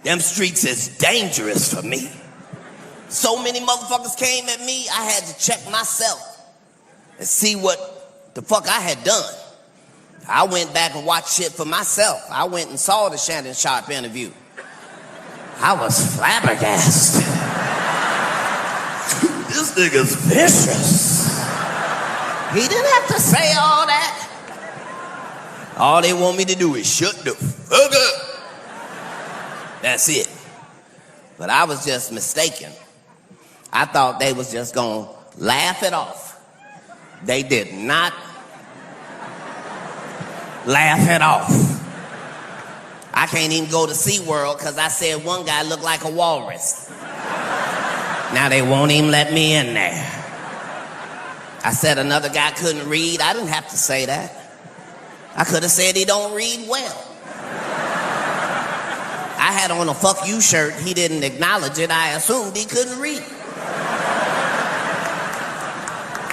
Them streets is dangerous for me. So many motherfuckers came at me, I had to check myself and see what the fuck I had done. I went back and watched shit for myself. I went and saw the Shannon Sharpe interview. I was flabbergasted. This nigga's vicious. He didn't have to say all that. All they want me to do is shut the fuck up. That's it. But I was just mistaken. I thought they was just gonna laugh it off. They did not laugh it off. I can't even go to SeaWorld because I said one guy looked like a walrus. Now they won't even let me in there. I said another guy couldn't read. I didn't have to say that. I could have said he don't read well. I had on a fuck you shirt. He didn't acknowledge it. I assumed he couldn't read.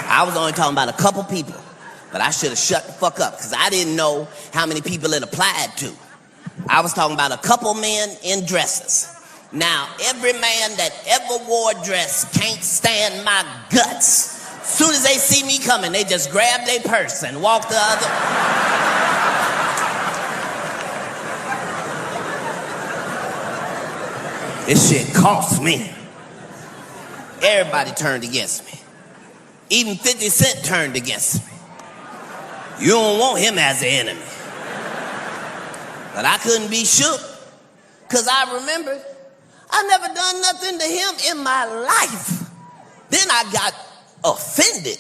I was only talking about a couple people, but I should have shut the fuck up because I didn't know how many people it applied to. I was talking about a couple men in dresses. Now, every man that ever wore a dress can't stand my guts. Soon as they see me coming, they just grab their purse and walk the other. This shit cost me. Everybody turned against me. Even 50 Cent turned against me. You don't want him as an enemy. But I couldn't be shook, because I remembered I never done nothing to him in my life. Then I got offended.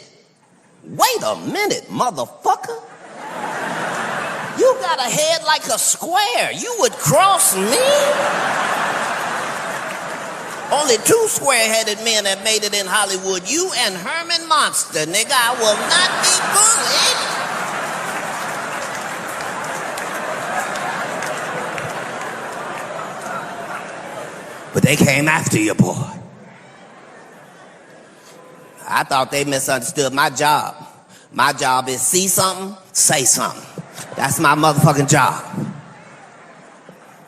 Wait a minute, motherfucker. You got a head like a square. You would cross me? Only two square-headed men have made it in Hollywood. You and Herman Monster, nigga. I will not be bullied. But they came after you, boy. I thought they misunderstood my job. My job is see something, say something. That's my motherfucking job.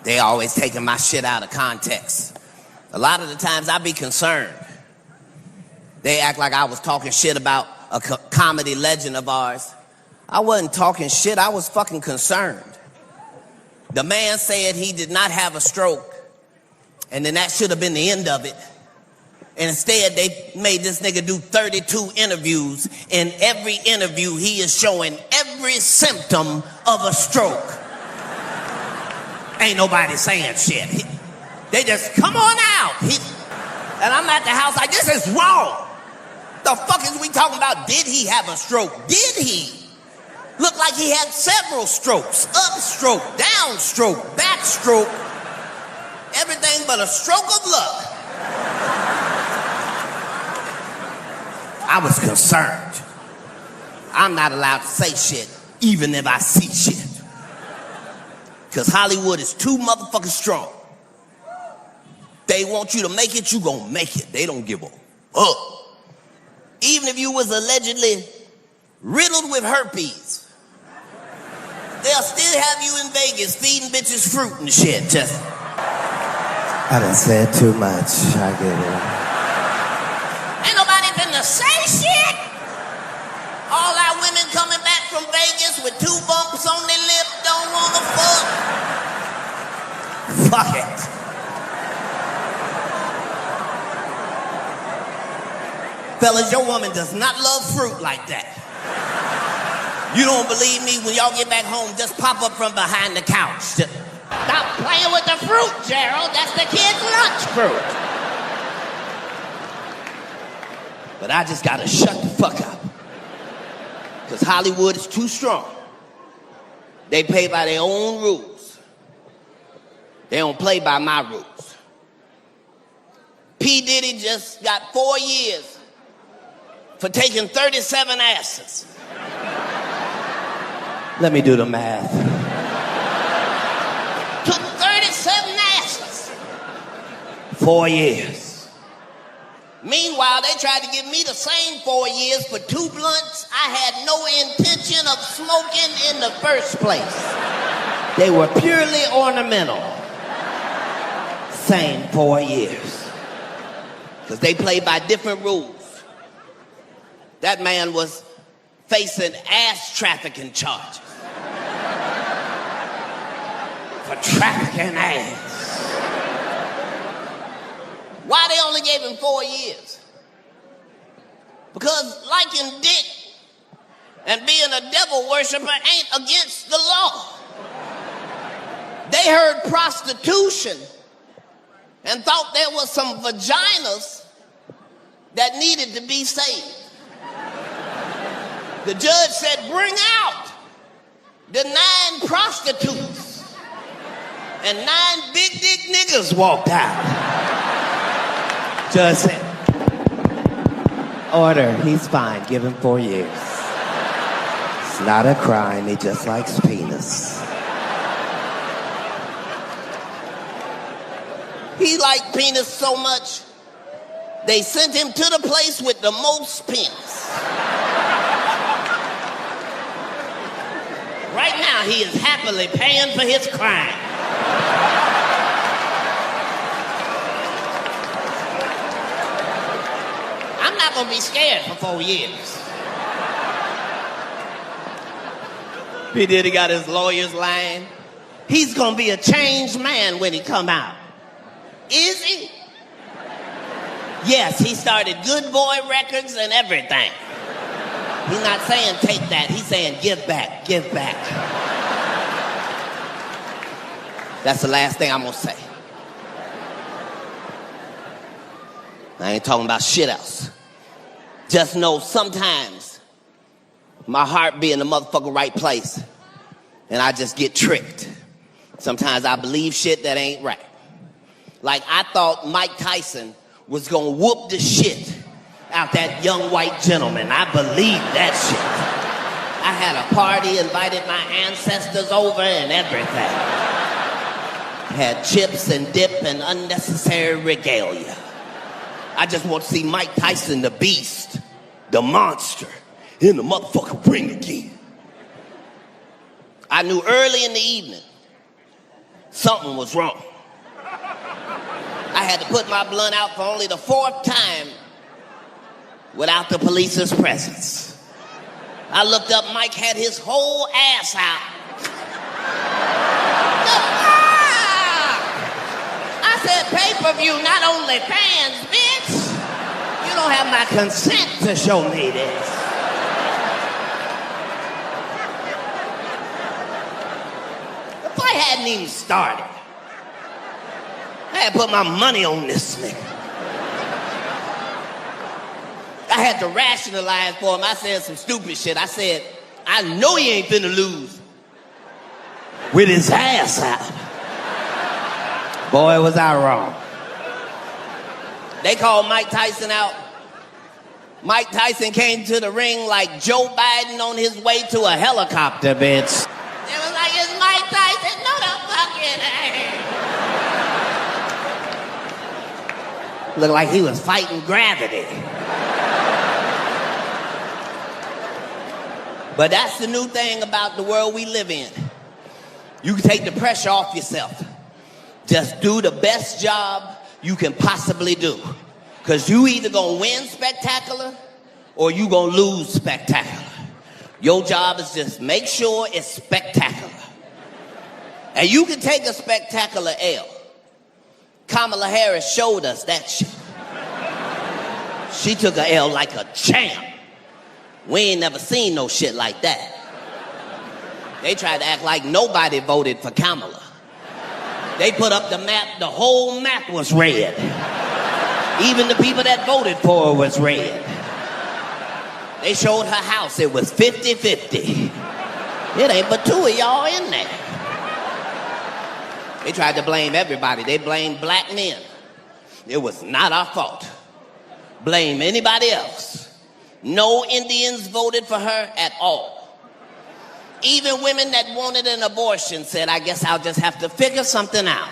They always taking my shit out of context. A lot of the times I be concerned. They act like I was talking shit about a comedy legend of ours. I wasn't talking shit, I was fucking concerned. The man said he did not have a stroke, and then that should have been the end of it. And instead, they made this nigga do 32 interviews. In every interview, he is showing every symptom of a stroke. Ain't nobody saying shit. They just, come on out. And I'm at the house like, this is wrong. The fuck is we talking about? Did he have a stroke? Did he? Looked like he had several strokes. Upstroke, downstroke, backstroke. Everything but a stroke of luck. I was concerned. I'm not allowed to say shit, even if I see shit. Because Hollywood is too motherfucking strong. They want you to make it, you gonna make it. They don't give a fuck. Even if you was allegedly riddled with herpes, they'll still have you in Vegas feeding bitches fruit and shit. Just, I done said too much. I get it. ain't nobody finna say shit. All our women coming back from Vegas with 2 bumps on their lip don't wanna fuck. Fuck it. Fellas, your woman does not love fruit like that. You don't believe me? When y'all get back home, just pop up from behind the couch. Just stop playing with the fruit, Gerald. That's the kid's lunch fruit. But I just gotta shut the fuck up. Because Hollywood is too strong. They play by their own rules. They don't play by my rules. P. Diddy just got 4 years for taking 37 asses. Let me do the math. Took 37 asses. 4 years. Meanwhile, they tried to give me the same 4 years for 2 blunts I had no intention of smoking in the first place. They were purely ornamental. same 4 years. Because they play by different rules. That man was facing ass trafficking charges. For trafficking ass. Why they only gave him 4 years? Because liking dick and being a devil worshiper ain't against the law. They heard prostitution and thought there was some vaginas that needed to be saved. The judge said, bring out the 9 prostitutes. And 9 big dick niggas walked out. Judge said, order, he's fine, give him 4 years. It's not a crime, he just likes penis. He liked penis so much, they sent him to the place with the most penis. Right now, he is happily paying for his crime. I'm not gonna be scared for 4 years. P. Diddy got his lawyers lying. He's gonna be a changed man when he come out. Is he? Yes, he started Good Boy Records and everything. He's not saying take that, he's saying give back, give back. That's the last thing I'm gonna say. I ain't talking about shit else. Just know sometimes my heart be in the motherfucking right place and I just get tricked. Sometimes I believe shit that ain't right. Like I thought Mike Tyson was gonna whoop the shit out that young white gentleman. I believed that shit. I had a party, invited my ancestors over and everything. Had chips and dip and unnecessary regalia. I just want to see Mike Tyson, the beast, the monster, in the motherfucking ring again. I knew early in the evening something was wrong. I had to put my blunt out for only the 4th time without the police's presence. I looked up, Mike had his whole ass out. I said, pay-per-view, not only fans, bitch. You don't have my consent to show me this. The fight hadn't even started. I had to put my money on this nigga. I had to rationalize for him. I said some stupid shit. I said, I know he ain't finna lose with his ass out. Boy, was I wrong. They called Mike Tyson out. Mike Tyson came to the ring like Joe Biden on his way to a helicopter, bitch. It was like, it's Mike Tyson. No, the fucking ain't. Looked like he was fighting gravity. But that's the new thing about the world we live in. You can take the pressure off yourself. Just do the best job you can possibly do. Because you either gonna win spectacular or you gonna lose spectacular. Your job is just make sure it's spectacular. And you can take a spectacular L. Kamala Harris showed us that shit. She took a L like a champ. We ain't never seen no shit like that. They tried to act like nobody voted for Kamala. They put up the map, the whole map was red. Even the people that voted for her was red. They showed her house, it was 50-50. It ain't but 2 of y'all in there. They tried to blame everybody. They blamed black men. It was not our fault. Blame anybody else. No Indians voted for her at all. Even women that wanted an abortion said, I guess I'll just have to figure something out.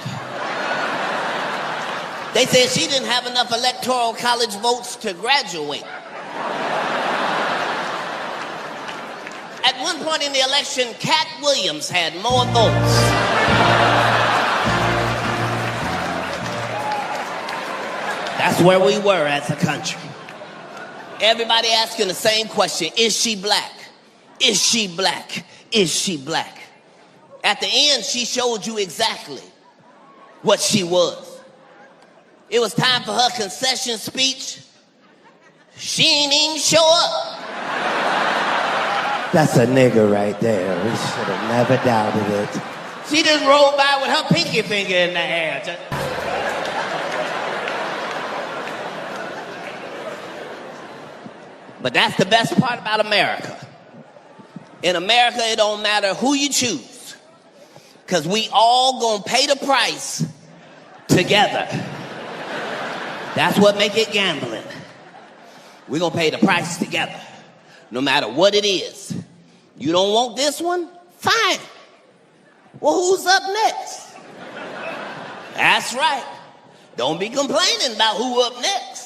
They said she didn't have enough electoral college votes to graduate. At one point in the election, Katt Williams had more votes That's where we were as a country. Everybody asking the same question, is she black? Is she black? Is she black? At the end, she showed you exactly what she was. It was time for her concession speech. She ain't even show up. That's a nigger right there. We should have never doubted it. She just rolled by with her pinky finger in the air. But that's the best part about America. In America, it don't matter who you choose, because we all gonna pay the price together. That's what make it gambling. We're gonna pay the price together, no matter what it is. You don't want this one? Fine. Well, who's up next? That's right. Don't be complaining about who up next.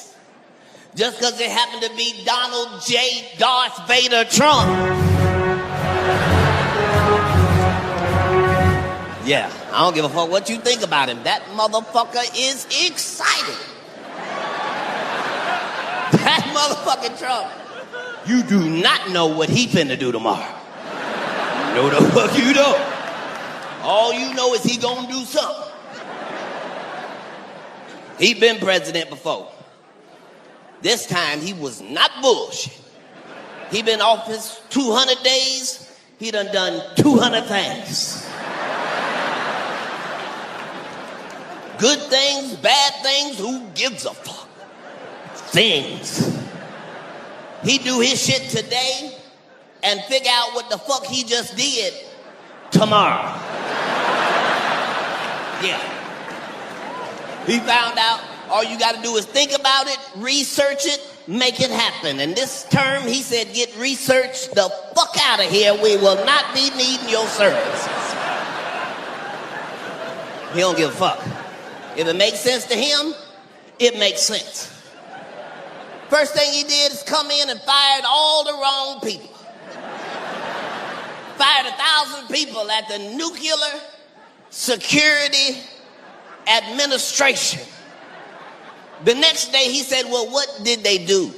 Just because it happened to be Donald J. Darth Vader Trump. Yeah, I don't give a fuck what you think about him. That motherfucker is excited. That motherfucking Trump. You do not know what he finna do tomorrow. No, the fuck you don't. All you know is he gonna do something. He been president before. This time he was not bullshit. He been office 200 days. He done 200 things. Good things, bad things, who gives a fuck? Things. He do his shit today and figure out what the fuck he just did tomorrow. Yeah. He found out all you gotta do is think about it, research it, make it happen. And this term, he said, get research the fuck out of here. We will not be needing your services. He don't give a fuck. If it makes sense to him, it makes sense. First thing he did is come in and fired all the wrong people. Fired 1,000 people at the Nuclear Security Administration. The next day he said, well, what did they do?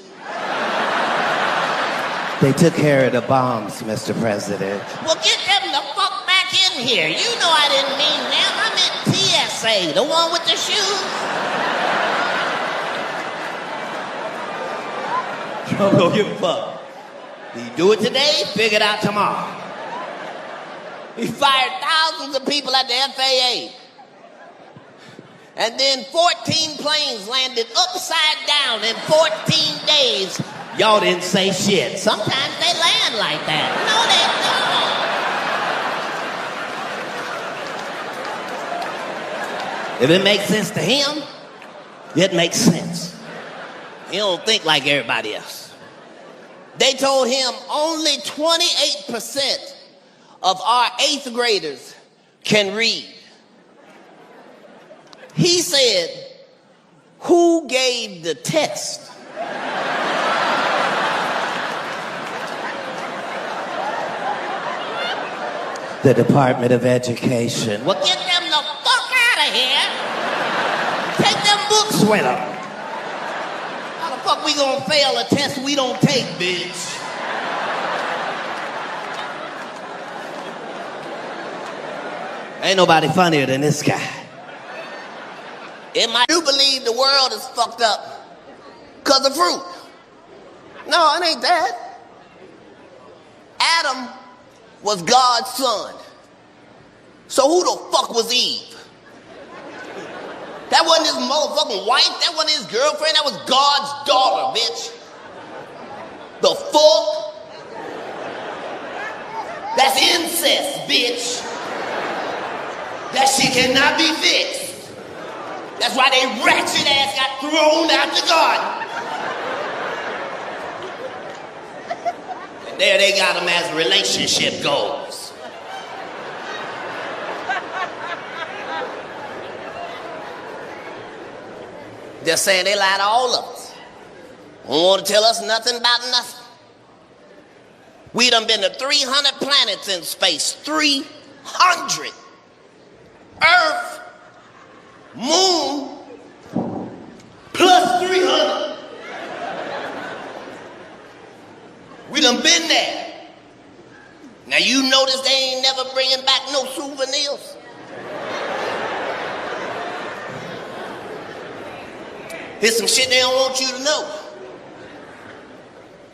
They took care of the bombs, Mr. President. Well, get them the fuck back in here. You know I didn't mean them. I meant TSA, the one with the shoes. Trump don't give a fuck. He do it today, figure it out tomorrow. He fired thousands of people at the FAA. And then 14 planes landed upside down in 14 days. Y'all didn't say shit. Sometimes they land like that. No, they don't. If it makes sense to him, it makes sense. He don't think like everybody else. They told him only 28% of our 8th graders can read. He said, who gave the test? The Department of Education. Well, get them the fuck out of here. Take them books with them. How the fuck we gonna fail a test we don't take, bitch? Ain't nobody funnier than this guy. I do believe the world is fucked up because of fruit. No, it ain't that. Adam was God's son. So who the fuck was Eve? That wasn't his motherfucking wife. That wasn't his girlfriend. That was God's daughter, bitch. The fuck? That's incest, bitch. That shit cannot be fixed. That's why they ratchet ass got thrown out the garden. And there they got them as relationship goals. They're saying they lie to all of us. Don't want to tell us nothing about nothing. We done been to 300 planets in space. 300. Earth, moon, plus been there. Now you notice they ain't never bringing back no souvenirs. Here's some shit they don't want you to know.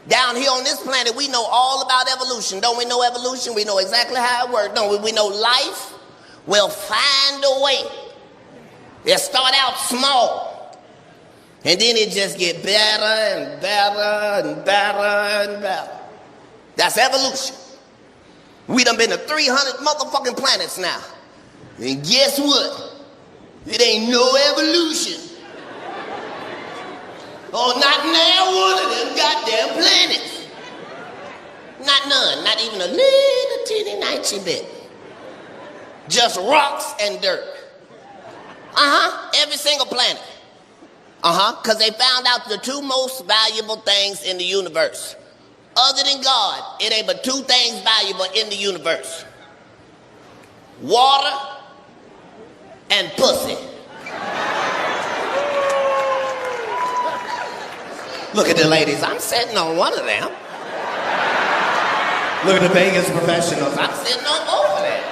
Down here on this planet, we know all about evolution. Don't we know evolution? We know exactly how it works. Don't we? We know life will find a way. It start out small, and then it just get better and better and better and better. That's evolution. We done been to 300 motherfucking planets now. And guess what? It ain't no evolution. Oh, not now one of them goddamn planets. Not none. Not even a little teeny tiny bit. Just rocks and dirt. Every single planet. Because they found out the two most valuable things in the universe. Other than God, it ain't but two things valuable in the universe. Water and pussy. Look at the ladies. I'm sitting on one of them. Look at the Vegas professionals. I'm sitting on both of them.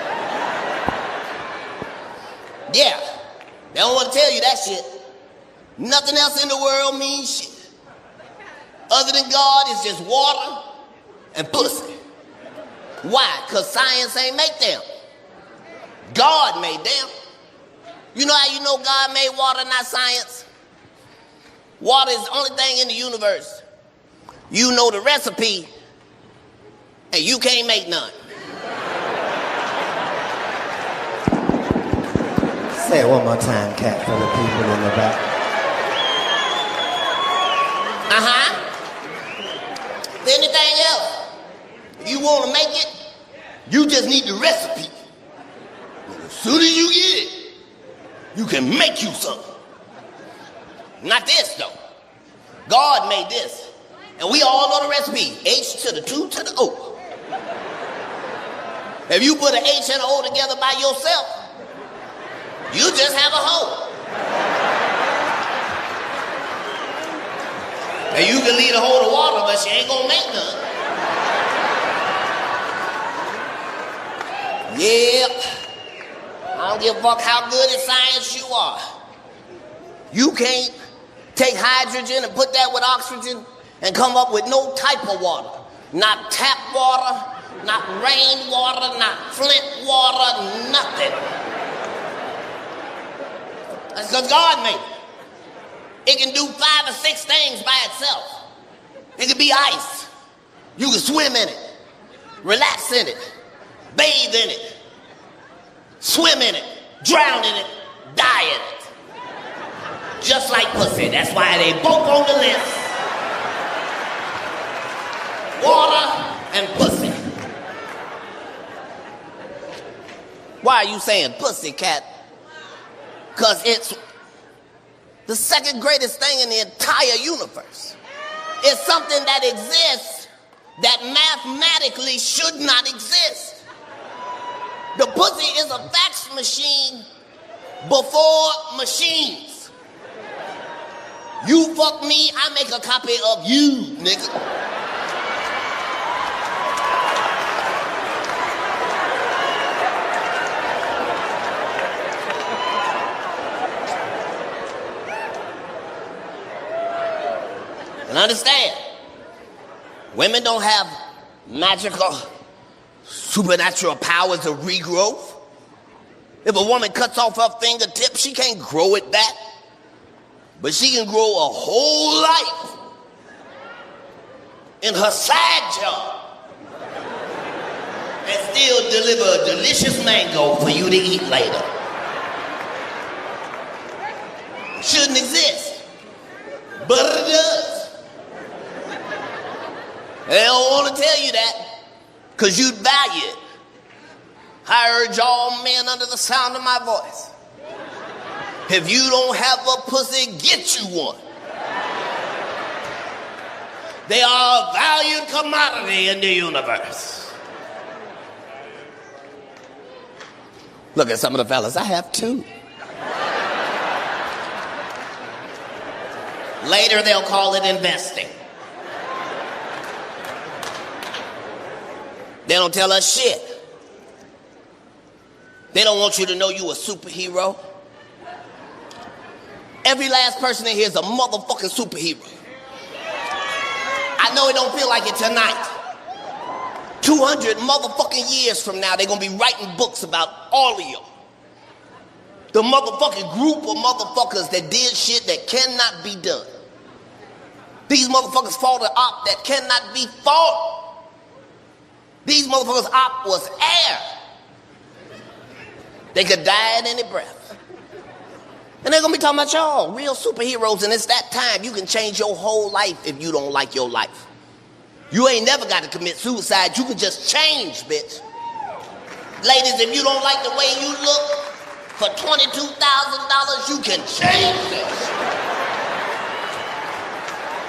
Yeah. They don't want to tell you that shit. Nothing else in the world means shit. Other than God, it's just water and pussy. Why? Because science ain't make them. God made them. You know how you know God made water, not science? Water is the only thing in the universe. You know the recipe, and you can't make none. Say it one more time, Katt, for the people in the back. If anything else, if you want to make it, you just need the recipe. As soon as you get it, you can make you something. Not this, though. God made this. And we all know the recipe. H to the 2 to the O. If you put an H and an O together by yourself, you just have a hole. And you can leave a hole of water, but she ain't gonna make none. Yep. I don't give a fuck how good at science you are. You can't take hydrogen and put that with oxygen and come up with no type of water. Not tap water, not rain water, not Flint water, nothing. That's because God made it. It can do 5 or 6 things by itself. It can be ice. You can swim in it, relax in it, bathe in it, swim in it, drown in it, die in it. Just like pussy. That's why they both on the list. Water and pussy. Why are you saying pussy, Katt? Because it's the second greatest thing in the entire universe. It's something that exists that mathematically should not exist. The pussy is a fax machine before machines. You fuck me, I make a copy of you, nigga. And understand, women don't have magical, supernatural powers of regrowth. If a woman cuts off her fingertip, she can't grow it back. But she can grow a whole life in her side job and still deliver a delicious mango for you to eat later. It shouldn't exist, but it does. They don't want to tell you that because you'd value it. I urge all men under the sound of my voice. If you don't have a pussy, get you one. They are a valued commodity in the universe. Look at some of the fellas. I have 2. Later they'll call it investing. They don't tell us shit. They don't want you to know you a superhero. Every last person in here is a motherfucking superhero. I know it don't feel like it tonight. 200 motherfucking years from now, they're gonna be writing books about all of you. The motherfucking group of motherfuckers that did shit that cannot be done. These motherfuckers fought an op that cannot be fought. These motherfuckers' op was air. They could die at any breath. And they're gonna be talking about y'all, real superheroes, and it's that time. You can change your whole life if you don't like your life. You ain't never got to commit suicide. You can just change, bitch. Ladies, if you don't like the way you look, for $22,000, you can change this.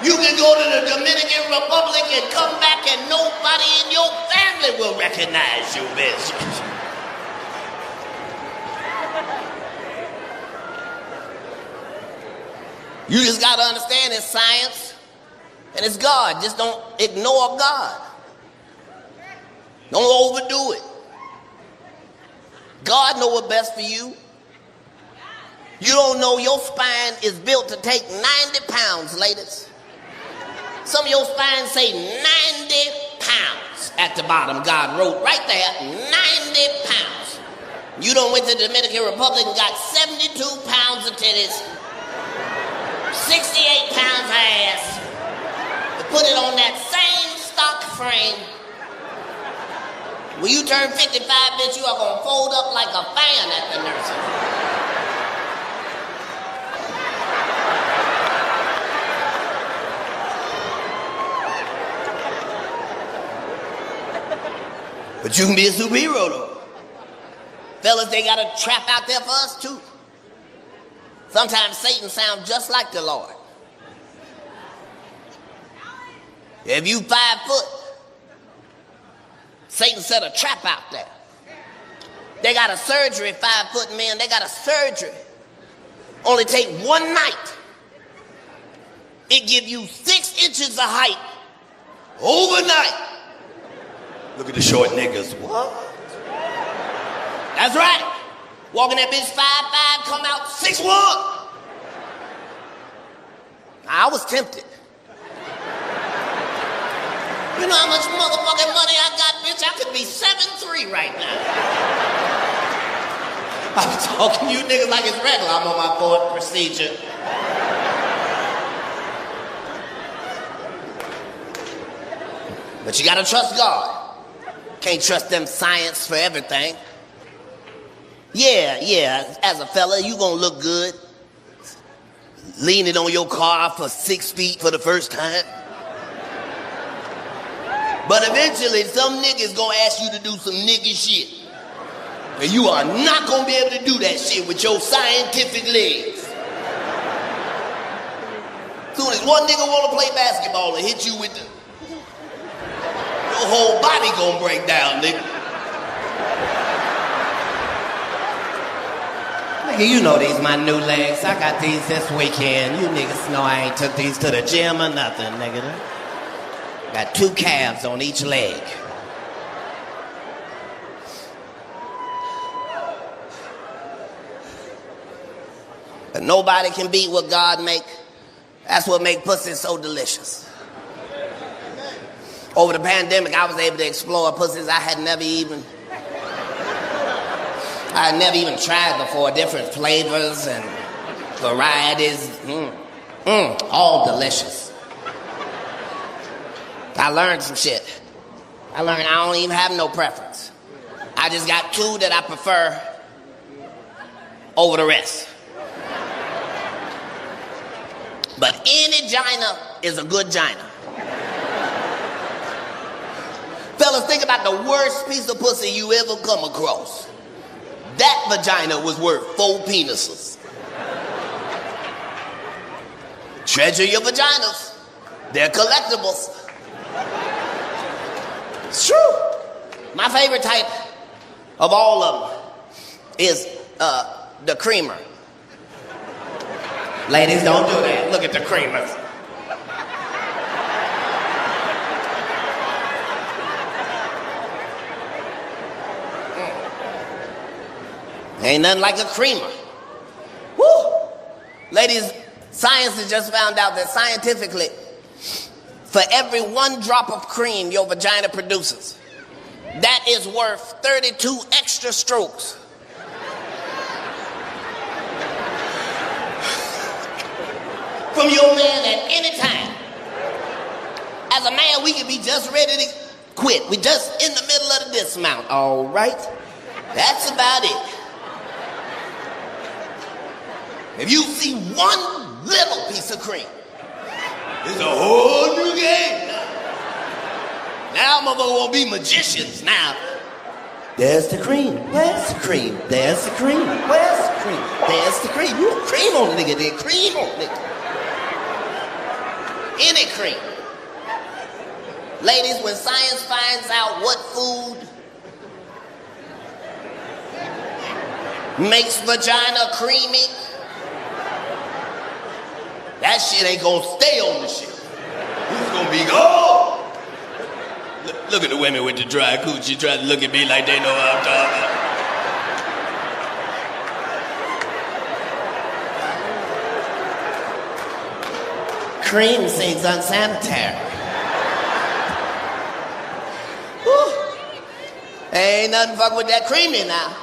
You can go to the Dominican Republic and come back and nobody in your family will recognize you, bitch. You just gotta understand it's science and it's God. Just don't ignore God. Don't overdo it. God know what's best for you. You don't know your spine is built to take 90 pounds, ladies. Some of your spine say 90 pounds at the bottom. God wrote right there, 90 pounds. You done went to the Dominican Republic and got 72 pounds of titties, 68 pounds of ass. To put it on that same stock frame. When you turn 55, bitch, you are gonna fold up like a fan at the nursery. But you can be a superhero, though. Fellas, they got a trap out there for us, too. Sometimes Satan sounds just like the Lord. If you 5 foot, Satan set a trap out there. They got a surgery, 5 foot men, they got a surgery. Only take one night. It give you 6 inches of height overnight. Look at the short niggas. What? That's right. Walking that bitch 5'5", come out 6'1". I was tempted. You know how much motherfucking money I got, bitch? I could be 7'3" right now. I'm talking to you niggas like it's regular. I'm on my 4th procedure. But you gotta trust God. Can't trust them science for everything. Yeah, as a fella, you gonna look good leaning on your car for 6 feet for the first time. But eventually, some nigga's gonna ask you to do some nigga shit. And you are not gonna be able to do that shit with your scientific legs. Soon as one nigga wanna play basketball and hit you with the... Your whole body gonna break down, nigga. Nigga, you know these my new legs. I got these this weekend. You niggas know I ain't took these to the gym or nothing, nigga. Got 2 calves on each leg. But nobody can beat what God make. That's what make pussy so delicious. Over the pandemic, I was able to explore pussies I had never even tried before. Different flavors and varieties. All delicious. I learned some shit. I learned I don't even have no preference. I just got 2 that I prefer over the rest. But any gina is a good gina. Fellas, think about the worst piece of pussy you ever come across. That vagina was worth 4 penises. Treasure your vaginas. They're collectibles. It's true. My favorite type of all of them is the creamer. Ladies, don't do that. Look at the creamers. Ain't nothing like a creamer. Woo! Ladies, science has just found out that scientifically, for every 1 drop of cream your vagina produces, that is worth 32 extra strokes. From your man at any time. As a man, we can be just ready to quit. We just in the middle of the dismount. All right? That's about it. If you see 1 little piece of cream, it's a whole new game. Now motherfuckers won't be magicians now. There's the cream. Where's the cream? There's the cream. Where's the cream? There's the cream. You cream on nigga, then cream on nigga. Any cream. Ladies, when science finds out what food makes vagina creamy, that shit ain't gonna stay on the shelf. It's gonna be gone. Look at the women with the dry coochie trying to look at me like they know what I'm talking about. Cream seems unsanitary. Whew. Ain't nothing fuck with that creamy now.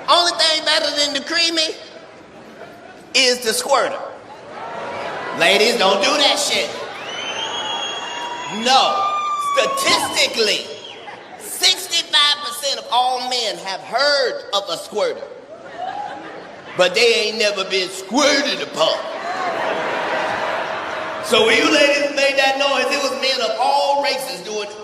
Only thing better than the creamy is the squirter. Ladies, don't do that shit. No. Statistically, 65% of all men have heard of a squirter, but they ain't never been squirted upon. So when you ladies made that noise, it was men of all races doing it.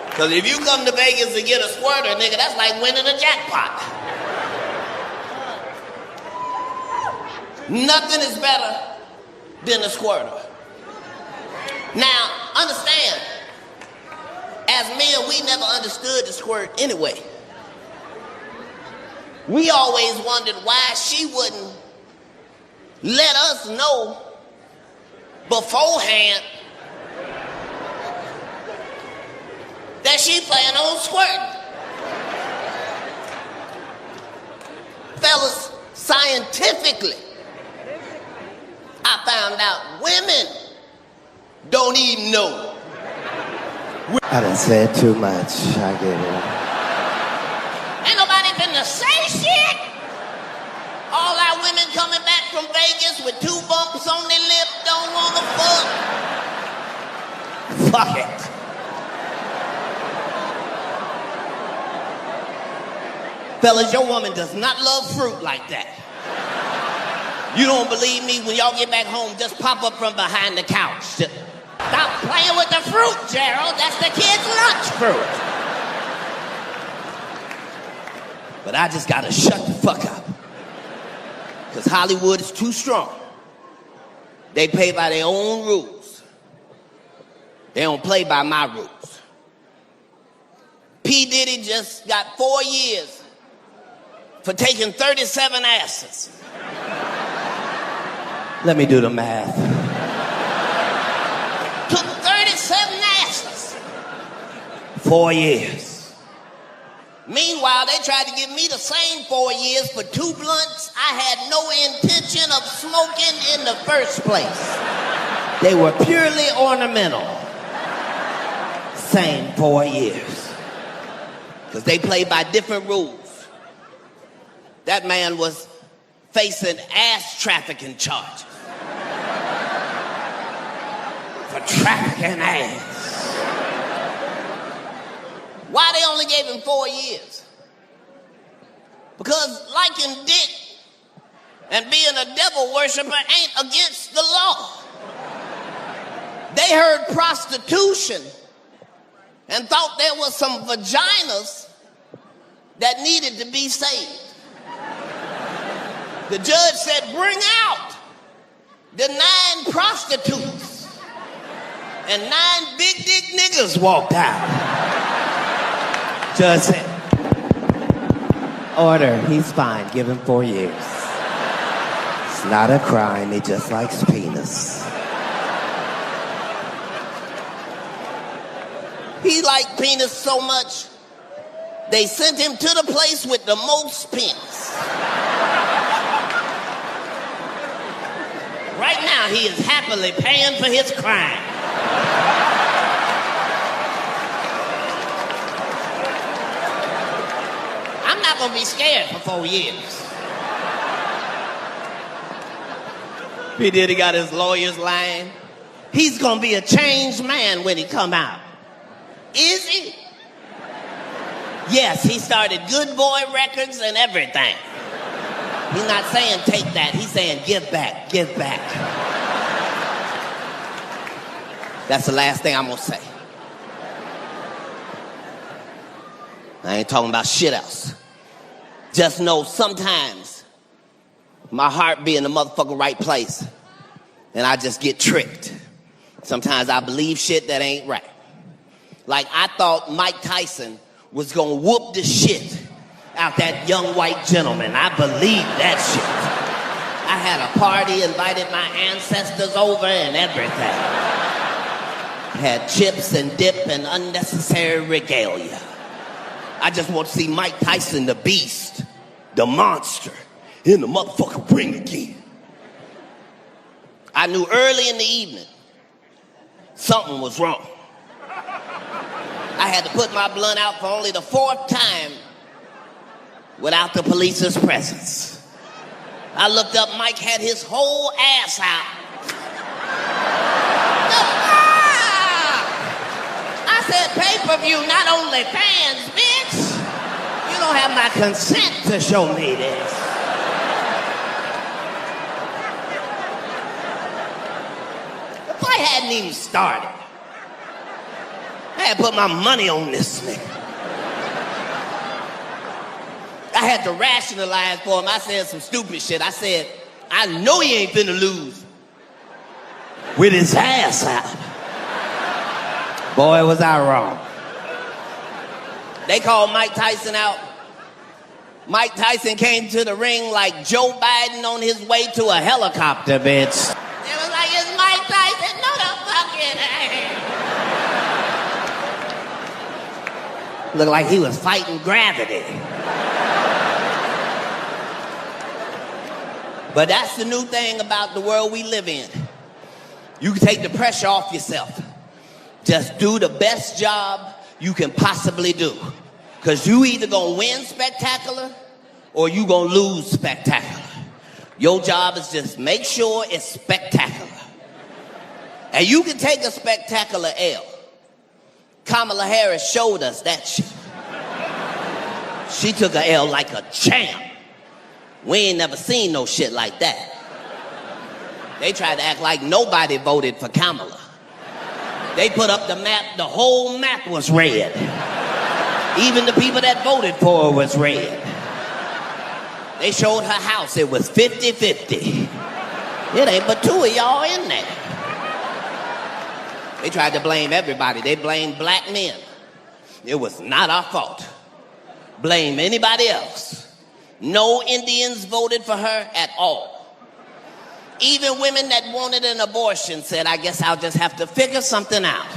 Because if you come to Vegas to get a squirter, nigga, that's like winning a jackpot. Nothing is better than a squirter. Now, understand, as men, we never understood the squirt anyway. We always wondered why she wouldn't let us know beforehand that she planned on squirting. Fellas, scientifically, I found out women don't even know. I done said too much. I get it. Ain't nobody finna say shit. All our women coming back from Vegas with 2 bumps on their lip don't wanna fuck. Fuck it. Fellas, your woman does not love fruit like that. You don't believe me? When y'all get back home, just pop up from behind the couch. Stop playing with the fruit, Gerald. That's the kids' lunch fruit. But I just gotta shut the fuck up. Because Hollywood is too strong. They play by their own rules. They don't play by my rules. P. Diddy just got 4 years for taking 37 asses. Let me do the math. Took 37 asses. 4 years. Meanwhile, they tried to give me the same 4 years for 2 blunts I had no intention of smoking in the first place. They were purely ornamental. Same 4 years. Because they play by different rules. That man was facing ass trafficking charges. For trafficking ass. Why they only gave him 4 years? Because liking dick and being a devil worshiper ain't against the law. They heard prostitution and thought there was some vaginas that needed to be saved. The judge said, bring out the 9 prostitutes. And 9 big dick niggas walked out. Judge said, order, he's fine, give him 4 years. It's not a crime, he just likes penis. He liked penis so much, they sent him to the place with the most penis. Right now, he is happily paying for his crime. I'm not gonna be scared for 4 years. P. Diddy got his lawyers lying. He's gonna be a changed man when he come out. Is he? Yes, he started Good Boy Records and everything. He's not saying take that, he's saying give back, give back. That's the last thing I'm gonna say. I ain't talking about shit else. Just know sometimes my heart be in the motherfucking right place and I just get tricked. Sometimes I believe shit that ain't right. Like I thought Mike Tyson was gonna whoop the shit out that young white gentleman. I believed that shit. I had a party, invited my ancestors over and everything. Had chips and dip and unnecessary regalia. I just want to see Mike Tyson, the beast, the monster, in the motherfucking ring again. I knew early in the evening something was wrong. I had to put my blunt out for only the 4th time without the police's presence. I looked up, Mike had his whole ass out. I said, pay-per-view, not only fans, bitch. You don't have my consent to show me this. The fight hadn't even started. I had to put my money on this nigga. I had to rationalize for him. I said some stupid shit. I said, I know he ain't finna lose with his ass out. Boy, was I wrong. They called Mike Tyson out. Mike Tyson came to the ring like Joe Biden on his way to a helicopter, bitch. It was like, it's Mike Tyson. No, the fucking ain't. Looked like he was fighting gravity. But that's the new thing about the world we live in. You can take the pressure off yourself. Just do the best job you can possibly do. Because you either gonna win spectacular or you gonna lose spectacular. Your job is just make sure it's spectacular. And you can take a spectacular L. Kamala Harris showed us that shit. She took a L like a champ. We ain't never seen no shit like that. They tried to act like nobody voted for Kamala. They put up the map, the whole map was red. Even the people that voted for her was red. They showed her house, it was 50-50. It ain't but 2 of y'all in there. They tried to blame everybody. They blamed black men. It was not our fault. Blame anybody else. No Indians voted for her at all. Even women that wanted an abortion said, I guess I'll just have to figure something out.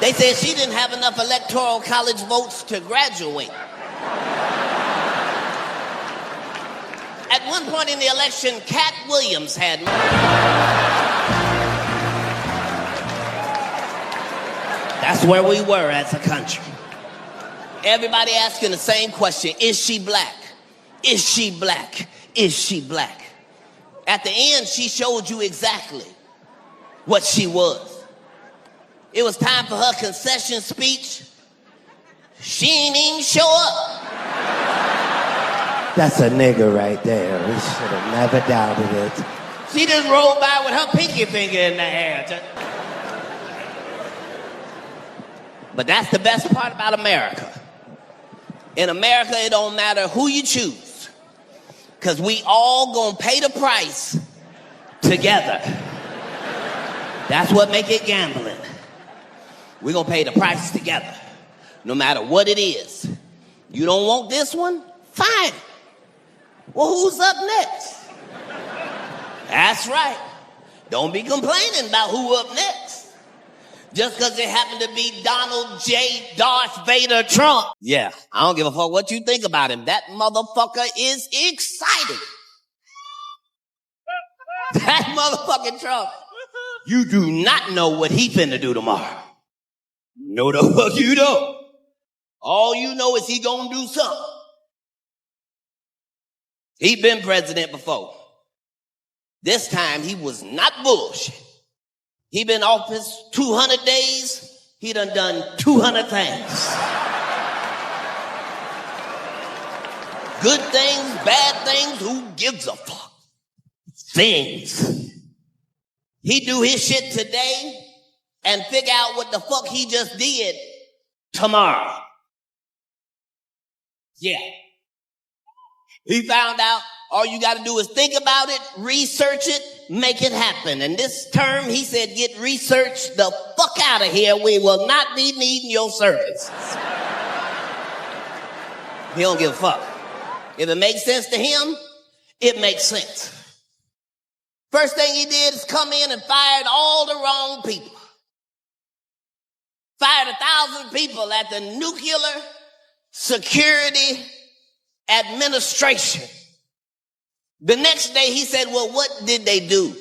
They said she didn't have enough electoral college votes to graduate. At one point in the election, Katt Williams had more. That's where we were as a country. Everybody asking the same question, is she black? Is she black? Is she black? At the end, she showed you exactly what she was. It was time for her concession speech. She ain't even show up. That's a nigga right there. We should have never doubted it. She just rolled by with her pinky finger in the air. But that's the best part about America. In America, it don't matter who you choose, because we all gonna pay the price together. That's what make it gambling. We're gonna pay the price together, no matter what it is. You don't want this one? Fine. Well, who's up next? That's right. Don't be complaining about who up next. Just because it happened to be Donald J. Darth Vader Trump. Yeah, I don't give a fuck what you think about him. That motherfucker is exciting. That motherfucking Trump. You do not know what he finna do tomorrow. No the fuck you don't. All you know is he gonna do something. He been president before. This time he was not bullshit. He been office 200 days. He done 200 things. Good things, bad things, who gives a fuck? Things. He do his shit today and figure out what the fuck he just did tomorrow. Yeah. He found out all you got to do is think about it, research it, make it happen. And this term, he said, get research the fuck out of here. We will not be needing your services. He don't give a fuck. If it makes sense to him, it makes sense. First thing he did is come in and fired all the wrong people. Fired 1,000 people at the Nuclear Security Administration. The next day he said, well, what did they do?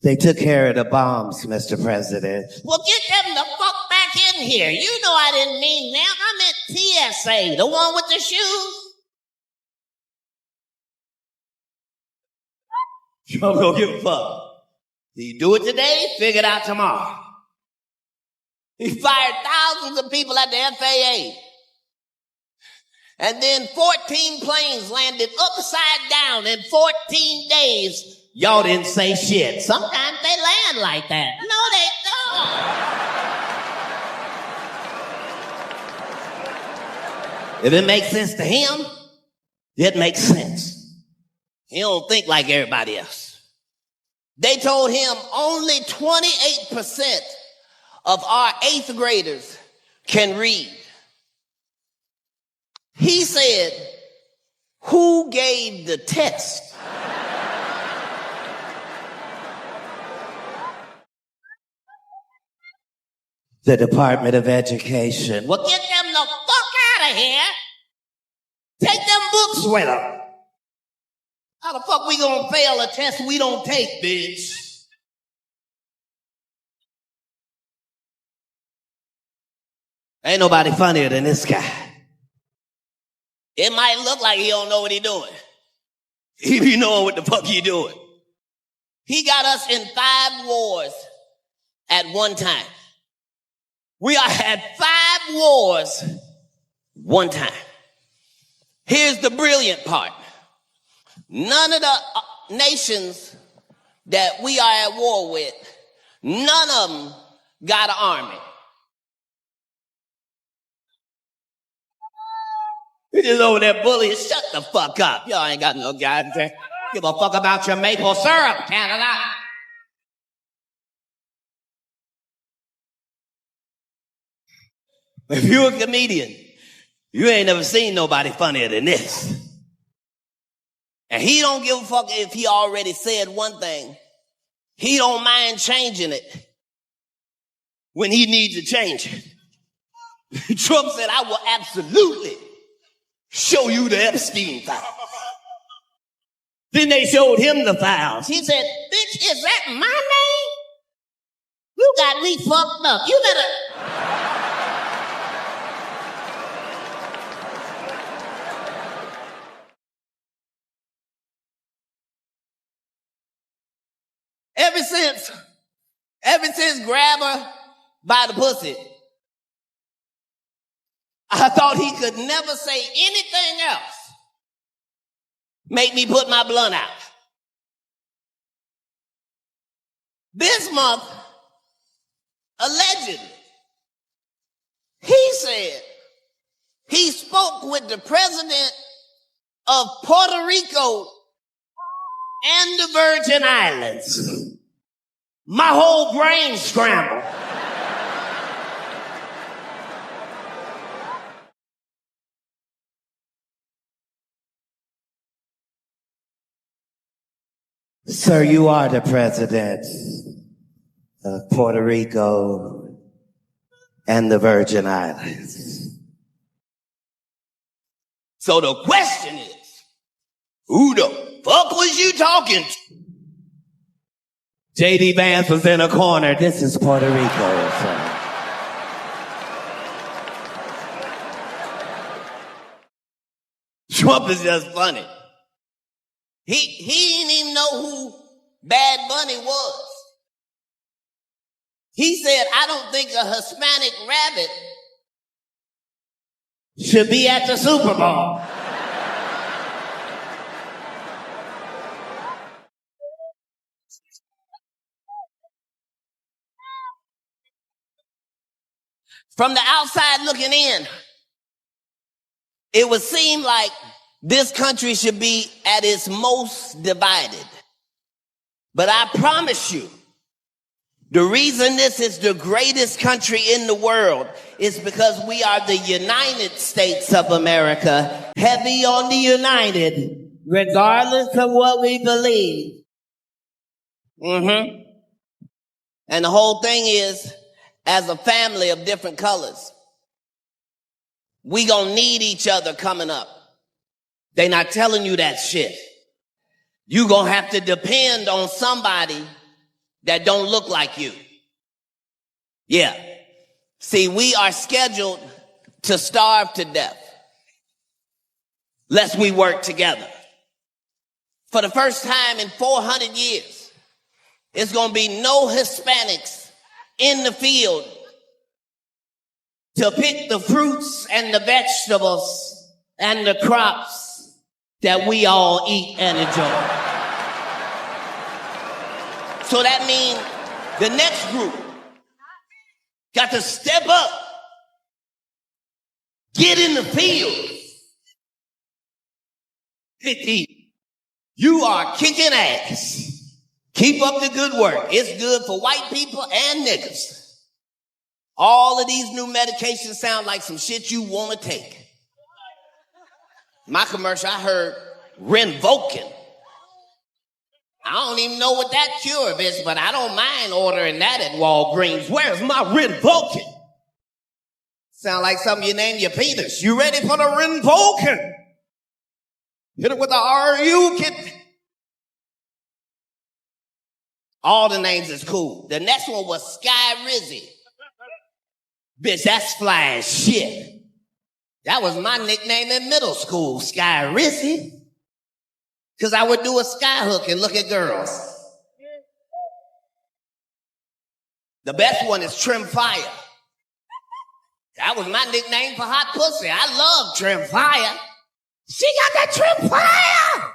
They took care of the bombs, Mr. President. Well, get them the fuck back in here. You know I didn't mean them. I meant TSA, the one with the shoes. Trump don't give a fuck. He do it today, figure it out tomorrow. He fired thousands of people at the FAA. And then 14 planes landed upside down in 14 days. Y'all didn't say shit. Sometimes they land like that. No, they don't. If it makes sense to him, it makes sense. He don't think like everybody else. They told him only 28% of our 8th graders can read. He said, who gave the test? The Department of Education. Well, get them the fuck out of here. Take them books with them. How the fuck we gonna fail a test we don't take, bitch? Ain't nobody funnier than this guy. It might look like he don't know what he doing. He be knowing what the fuck he doing. He got us in 5 wars at one time. We are had 5 wars one time. Here's the brilliant part. None of the nations that we are at war with, none of them got an army. You just over there bullying. Shut the fuck up. Y'all ain't got no goddamn. Give a fuck about your maple syrup, Canada. If you're a comedian, you ain't never seen nobody funnier than this. And he don't give a fuck if he already said one thing. He don't mind changing it when he needs to change it. Trump said, I will absolutely show you the Epstein file. Then they showed him the files. He said, bitch, is that my name? You got me fucked up. You better... Ever since grab her by the pussy, I thought he could never say anything else. Make me put my blunt out. This month, allegedly, he said he spoke with the president of Puerto Rico and the Virgin Islands. My whole brain scrambled. Sir, you are the president. Puerto Rico, and the Virgin Islands. So the question is, who the fuck was you talking to? J.D. Vance was in a corner. This is Puerto Rico. So. Trump is just funny. He didn't even know who Bad Bunny was. He said, I don't think a Hispanic rabbit should be at the Super Bowl. From the outside looking in, it would seem like this country should be at its most divided. But I promise you, the reason this is the greatest country in the world is because we are the United States of America, heavy on the United, regardless of what we believe. And the whole thing is, as a family of different colors, we gonna need each other coming up. They not telling you that shit. You gonna have to depend on somebody that don't look like you. Yeah. See, we are scheduled to starve to death lest we work together. For the first time in 400 years, it's gonna be no Hispanics in the field to pick the fruits and the vegetables and the crops that we all eat and enjoy. So that means the next group got to step up, get in the field. 50, you are kicking ass. Keep up the good work. It's good for white people and niggas. All of these new medications sound like some shit you want to take. My commercial, I heard Rinvoquen. I don't even know what that cure is, but I don't mind ordering that at Walgreens. Where's my Rinvoquen? Sound like something you name your penis. You ready for the Rinvoquen? Hit it with the RU kit. All the names is cool. The next one was Sky Rizzy. Bitch, that's fly as shit. That was my nickname in middle school, Sky Rizzy. Because I would do a sky hook and look at girls. The best one is Trim Fire. That was my nickname for hot pussy. I love Trim Fire. She got that Trim Fire.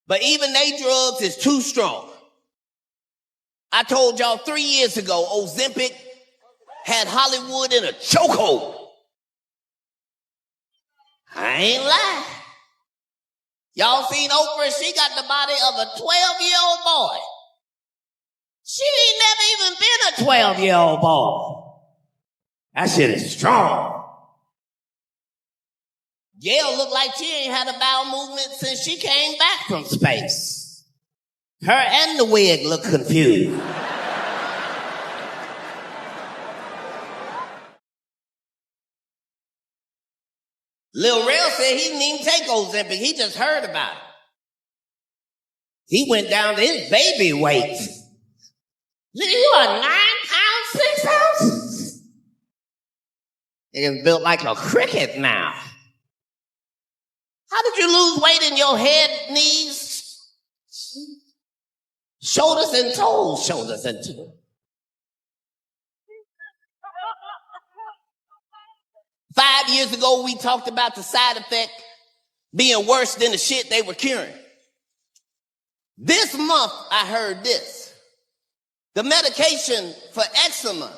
But even they drugs is too strong. I told y'all 3 years ago, Ozempic had Hollywood in a chokehold. I ain't lying. Y'all seen Oprah? She got the body of a 12-year-old boy. She ain't never even been a 12-year-old boy. That shit is strong. Gail looked like she ain't had a bowel movement since she came back from space. Her and the wig look confused. Lil Rel said he didn't even take Ozempic. He just heard about it. He went down to his baby weight. You are 9 pounds, 6 ounces? Nigga's built like a cricket now. How did you lose weight in your head, knees, shoulders and toes, shoulders and toes? 5 years ago, we talked about the side effect being worse than the shit they were curing. This month, I heard this. The medication for eczema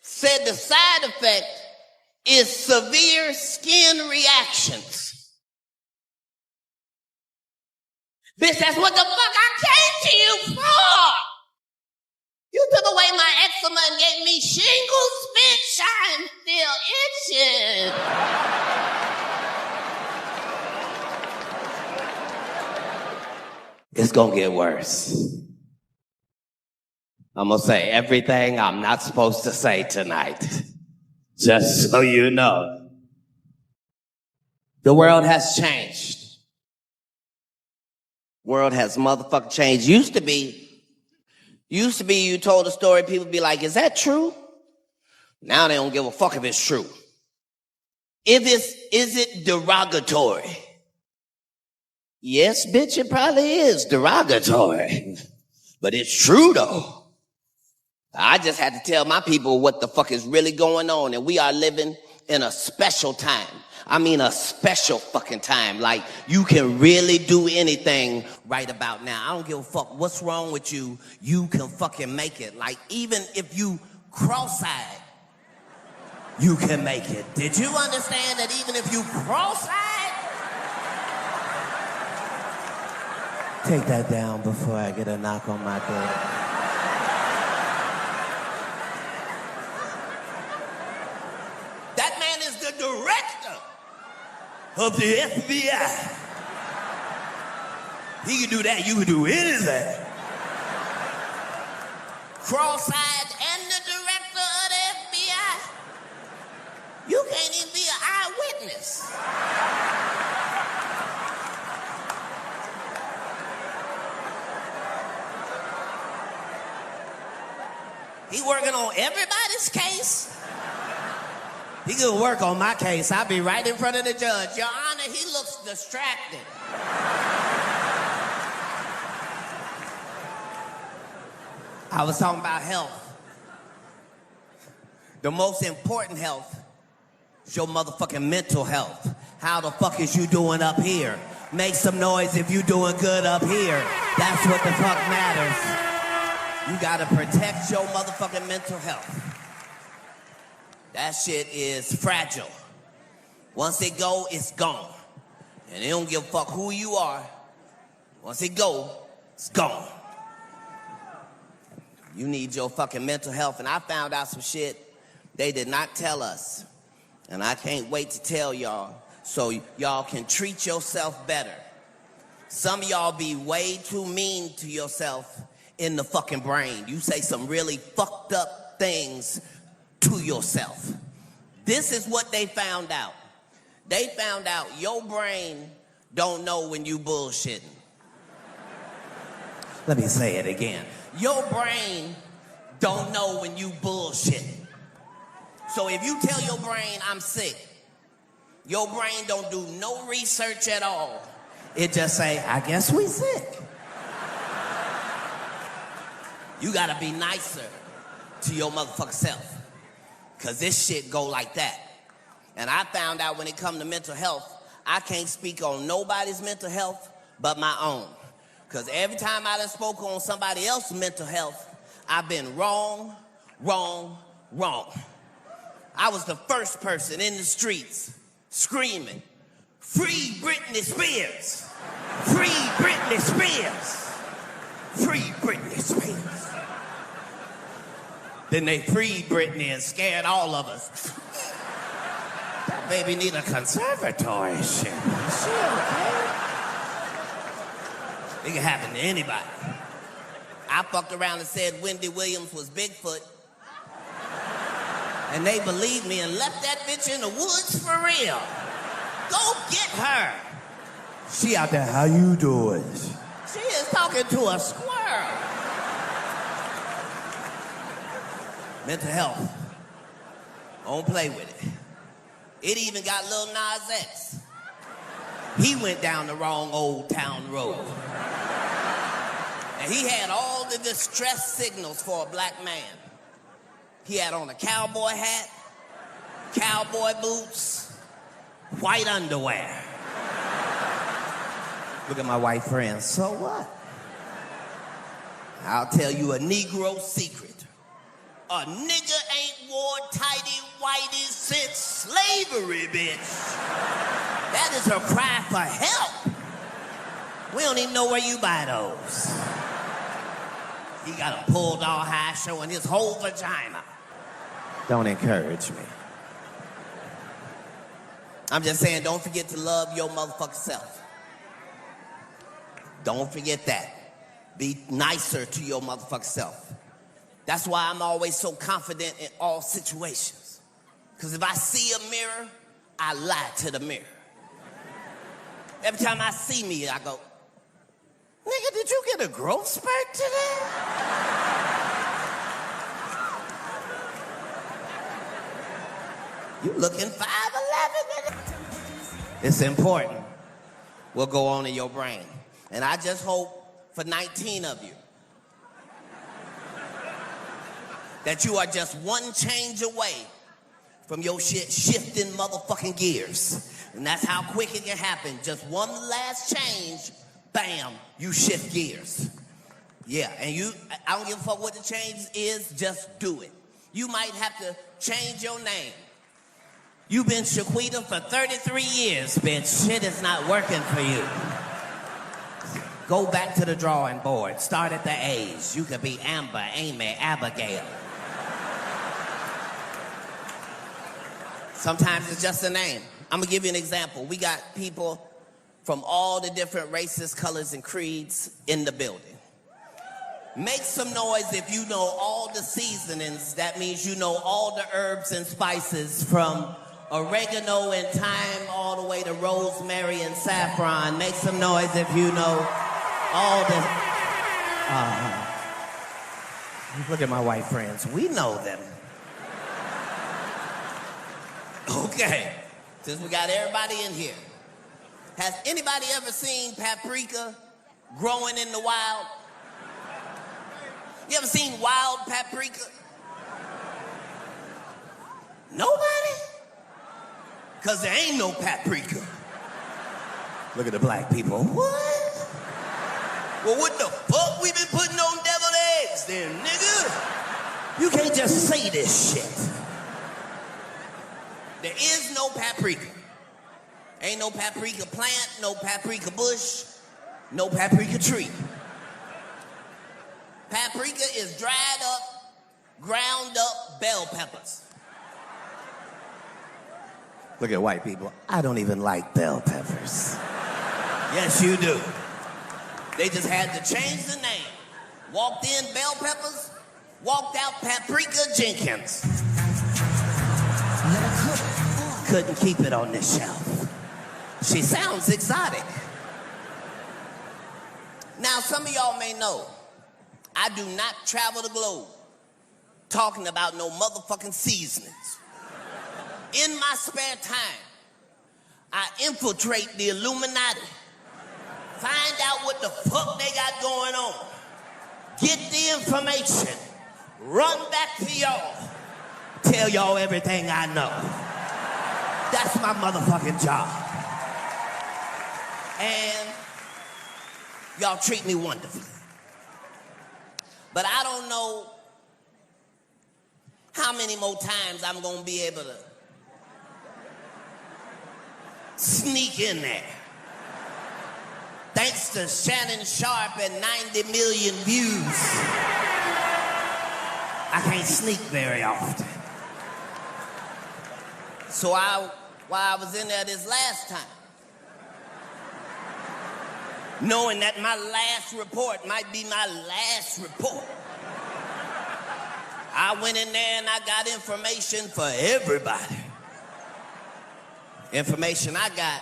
said the side effect is severe skin reactions. Bitch, that's what the fuck I came to you for. You took away my eczema and gave me shingles, bitch. I'm still itching. It's gonna get worse. I'm gonna say everything I'm not supposed to say tonight. Just so you know. The world has changed. World has motherfucking changed. Used to be you told a story, people be like, is that true? Now they don't give a fuck if it's true. Is it derogatory? Yes, bitch, it probably is derogatory. But it's true though. I just had to tell my people what the fuck is really going on, and we are living in a special time. I mean a special fucking time. Like, you can really do anything right about now. I don't give a fuck what's wrong with you. You can fucking make it. Like, even if you cross-eyed, you can make it. Did you understand that even if you cross-eyed? Take that down before I get a knock on my door. That man is the director of the FBI. He can do that, you can do anything. Cross-eyed and the director of the FBI. You can't even be an eyewitness. He working on everybody's case. He could work on my case. I'll be right in front of the judge. Your Honor, he looks distracted. I was talking about health. The most important health is your motherfucking mental health. How the fuck is you doing up here? Make some noise if you doing good up here. That's what the fuck matters. You gotta protect your motherfucking mental health. That shit is fragile. Once it go, it's gone. And they don't give a fuck who you are. Once it go, it's gone. You need your fucking mental health. And I found out some shit they did not tell us. And I can't wait to tell y'all so y'all can treat yourself better. Some of y'all be way too mean to yourself in the fucking brain. You say some really fucked up things to yourself. This is what they found out. They found out your brain don't know when you bullshitting. Let me say it again. Your brain don't know when you bullshitting. So if you tell your brain I'm sick, your brain don't do no research at all. It just say, I guess we sick. You gotta be nicer to your motherfucking self. Cause this shit go like that. And I found out when it come to mental health, I can't speak on nobody's mental health but my own. Cause every time I done spoke on somebody else's mental health, I've been wrong. I was the first person in the streets screaming, free Britney Spears! Free Britney Spears! Free Britney Spears! Then they freed Britney and scared all of us. That baby need a conservatory shit. Is she okay? It can happen to anybody. I fucked around and said Wendy Williams was Bigfoot. And they believed me and left that bitch in the woods for real. Go get her. She out there, how you doing? She is talking to a squirrel. Mental health. Don't play with it. It even got Lil Nas X. He went down the wrong old town road. And he had all the distress signals for a black man. He had on a cowboy hat, cowboy boots, white underwear. Look at my white friends. So what? I'll tell you a Negro secret. A nigga ain't wore tighty-whitey since slavery, bitch. That is her cry for help. We don't even know where you buy those. He got them pulled all high, showing his whole vagina. Don't encourage me. I'm just saying, don't forget to love your motherfucking self. Don't forget that. Be nicer to your motherfucking self. That's why I'm always so confident in all situations. Because if I see a mirror, I lie to the mirror. Every time I see me, I go, nigga, did you get a growth spurt today? You looking 5'11", nigga. It's important what go on in your brain. And I just hope for 19 of you that you are just one change away from your shit shifting motherfucking gears. And that's how quick it can happen. Just one last change, bam, you shift gears. Yeah, and I don't give a fuck what the change is, just do it. You might have to change your name. You've been Shaquita for 33 years, bitch. Shit is not working for you. Go back to the drawing board. Start at the A's. You could be Amber, Amy, Abigail. Sometimes it's just a name. I'm gonna give you an example. We got people from all the different races, colors, and creeds in the building. Make some noise if you know all the seasonings. That means you know all the herbs and spices from oregano and thyme all the way to rosemary and saffron. Make some noise if you know all the... look at my white friends. We know them. Okay, since we got everybody in here, has anybody ever seen paprika growing in the wild? You ever seen wild paprika? Nobody? Because there ain't no paprika. Look at the black people. What? Well, what the fuck we been putting on deviled eggs then, nigga? You can't just say this shit. There is no paprika. Ain't no paprika plant, no paprika bush, no paprika tree. Paprika is dried up, ground up bell peppers. Look at white people. I don't even like bell peppers. Yes, you do. They just had to change the name. Walked in bell peppers, walked out paprika Jenkins. Couldn't keep it on this shelf. She sounds exotic. Now, some of y'all may know, I do not travel the globe talking about no motherfucking seasonings. In my spare time, I infiltrate the Illuminati, find out what the fuck they got going on, get the information, run back to y'all, tell y'all everything I know. That's my motherfucking job. And y'all treat me wonderfully. But I don't know how many more times I'm gonna be able to sneak in there. Thanks to Shannon Sharp and 90 million views, I can't sneak very often. So while I was in there this last time, knowing that my last report might be my last report, I went in there and I got information for everybody. Information I got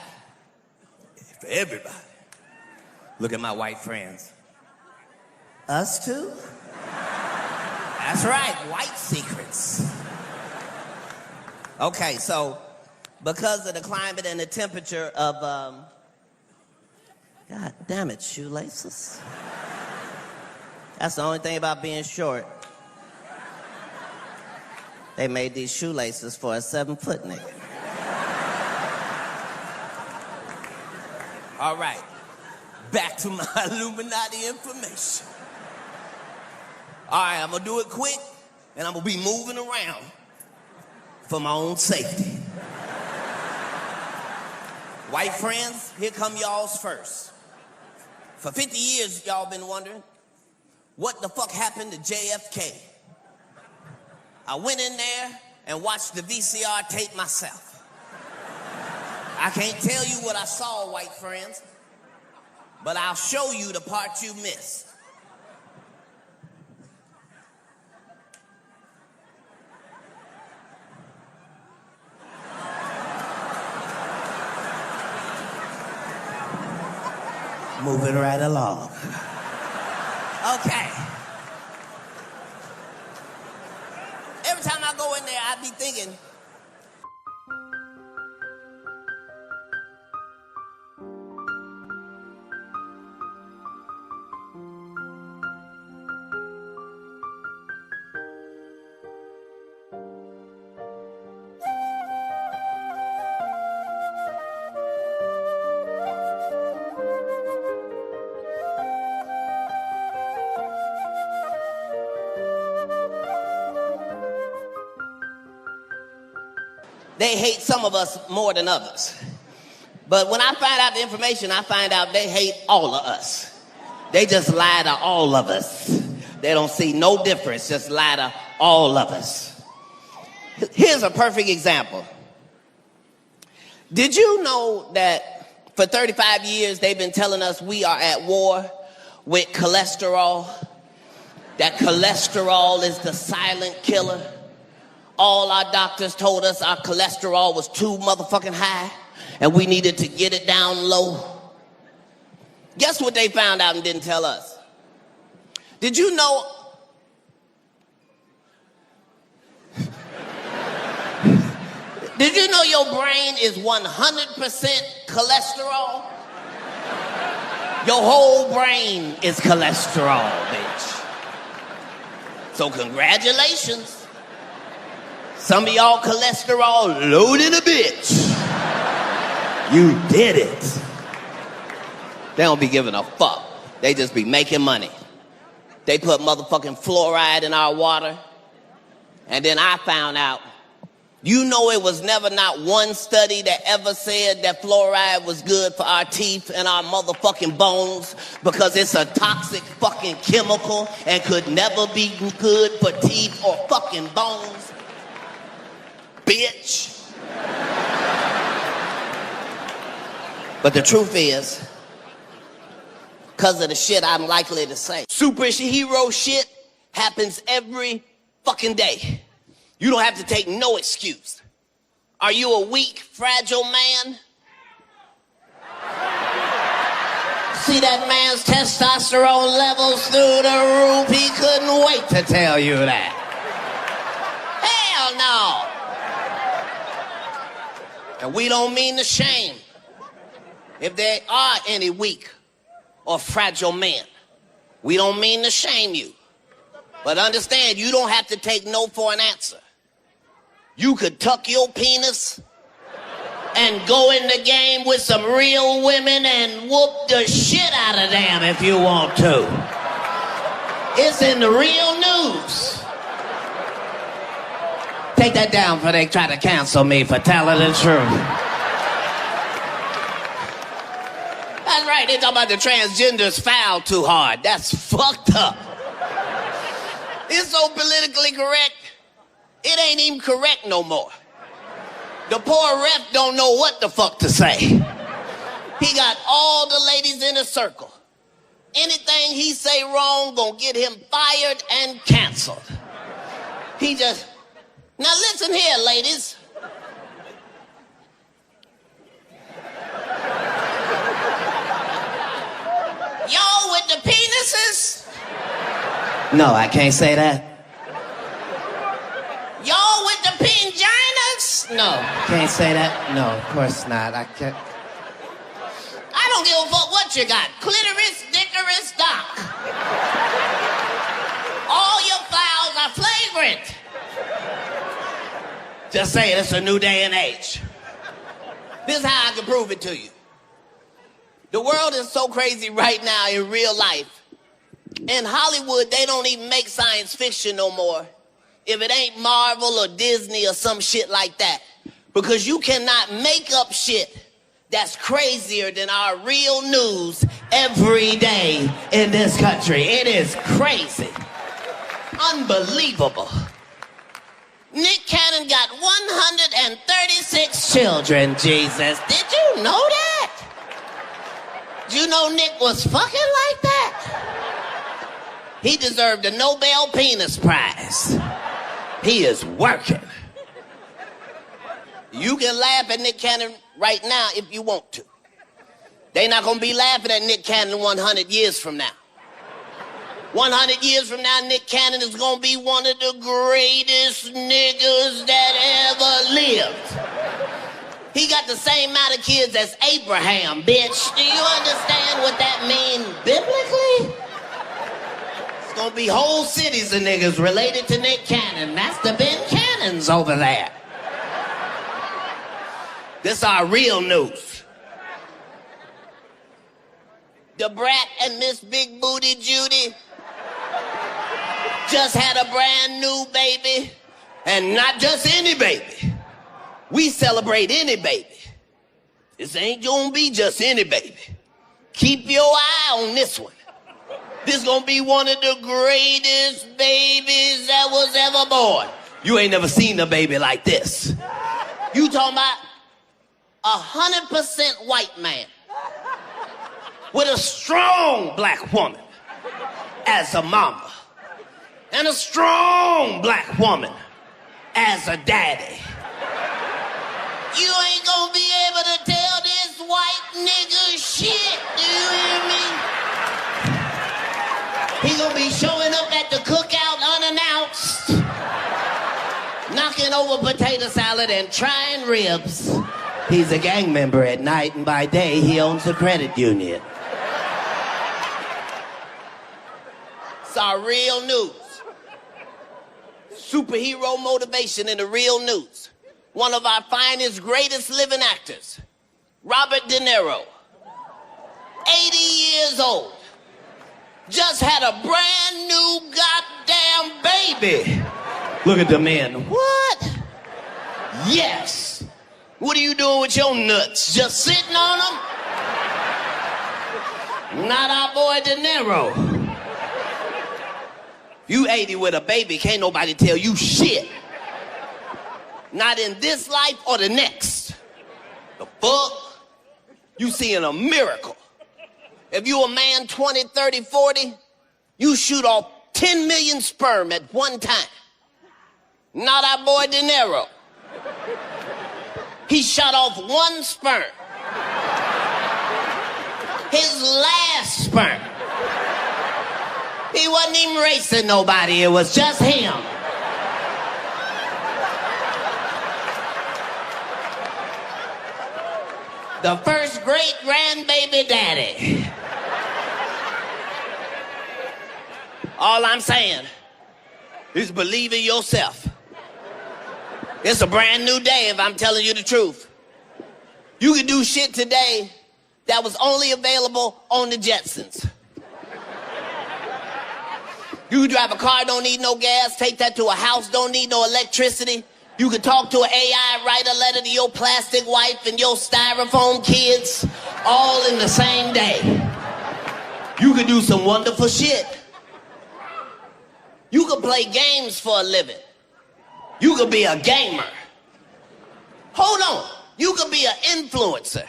for everybody. Look at my white friends. Us too? That's right, white secrets. Okay, so because of the climate and the temperature of, God damn it, shoelaces. That's the only thing about being short. They made these shoelaces for a 7-foot nigga. All right, back to my Illuminati information. All right, I'm gonna do it quick, and I'm gonna be moving around for my own safety. White friends, here come y'all's first. For 50 years, y'all been wondering, what the fuck happened to JFK? I went in there and watched the VCR tape myself. I can't tell you what I saw, white friends, but I'll show you the part you missed. Moving right along. Okay. Every time I go in there, I be thinking, they hate some of us more than others. But when I find out the information, I find out they hate all of us. They just lie to all of us. They don't see no difference, just lie to all of us. Here's a perfect example. Did you know that for 35 years they've been telling us we are at war with cholesterol? That cholesterol is the silent killer? All our doctors told us our cholesterol was too motherfucking high and we needed to get it down low. Guess what they found out and didn't tell us? Did you know? Did you know your brain is 100% cholesterol? Your whole brain is cholesterol, bitch. So congratulations. Some of y'all cholesterol loaded a bitch. You did it. They don't be giving a fuck. They just be making money. They put motherfucking fluoride in our water. And then I found out, you know it was never not one study that ever said that fluoride was good for our teeth and our motherfucking bones because it's a toxic fucking chemical and could never be good for teeth or fucking bones. Bitch. But the truth is, because of the shit I'm likely to say, superhero shit happens every fucking day. You don't have to take no excuse. Are you a weak, fragile man? See that man's testosterone levels through the roof? He couldn't wait to tell you that. Hell no. And we don't mean to shame if there are any weak or fragile men. We don't mean to shame you. But understand, you don't have to take no for an answer. You could tuck your penis and go in the game with some real women and whoop the shit out of them if you want to. It's in the real news. Take that down before they try to cancel me for telling the truth. That's right, they talk about the transgenders foul too hard. That's fucked up. It's so politically correct, it ain't even correct no more. The poor rep don't know what the fuck to say. He got all the ladies in a circle. Anything he say wrong gonna get him fired and canceled. He just... Now listen here, ladies. Y'all with the penises? No, I can't say that. Y'all with the pinginas? No, can't say that. No, of course not. I can't. I don't give a fuck what you got. Clitoris, dickoris, dock. All your fouls are flagrant. Just saying, it's a new day and age. This is how I can prove it to you. The world is so crazy right now in real life. In Hollywood, they don't even make science fiction no more if it ain't Marvel or Disney or some shit like that. Because you cannot make up shit that's crazier than our real news every day in this country. It is crazy. Unbelievable. Nick Cannon got 136 children, Jesus. Did you know that? Did you know Nick was fucking like that? He deserved a Nobel Penis Prize. He is working. You can laugh at Nick Cannon right now if you want to. They not gonna be laughing at Nick Cannon 100 years from now. 100 years from now, Nick Cannon is gonna be one of the greatest niggas that ever lived. He got the same amount of kids as Abraham, bitch. Do you understand what that means biblically? It's gonna be whole cities of niggas related to Nick Cannon. That's the Ben Cannons over there. This our real news. The Brat and Miss Big Booty Judy just had a brand new baby, and not just any baby. We celebrate any baby. This ain't gonna be just any baby. Keep your eye on this one. This gonna be one of the greatest babies that was ever born. You ain't never seen a baby like this. You talking about 100% white man with a strong black woman as a mama. And a strong black woman as a daddy. You ain't gonna be able to tell this white nigga shit, do you hear me? He gonna be showing up at the cookout unannounced, knocking over potato salad and trying ribs. He's a gang member at night, and by day he owns a credit union. It's our real news. Superhero motivation in the real news. One of our finest, greatest living actors, Robert De Niro, 80 years old, just had a brand new goddamn baby. Look at the men. What? Yes. What are you doing with your nuts? Just sitting on them? Not our boy De Niro. You 80 with a baby, can't nobody tell you shit. Not in this life or the next. The fuck? You seeing a miracle. If you a man 20, 30, 40, you shoot off 10 million sperm at one time. Not our boy De Niro. He shot off one sperm. His last sperm. He wasn't even racing nobody, it was just him. The first great grandbaby daddy. All I'm saying is believe in yourself. It's a brand new day if I'm telling you the truth. You can do shit today that was only available on the Jetsons. You can drive a car, don't need no gas, take that to a house, don't need no electricity. You can talk to an AI, write a letter to your plastic wife and your styrofoam kids, all in the same day. You can do some wonderful shit. You can play games for a living. You could be a gamer. Hold on. You could be an influencer.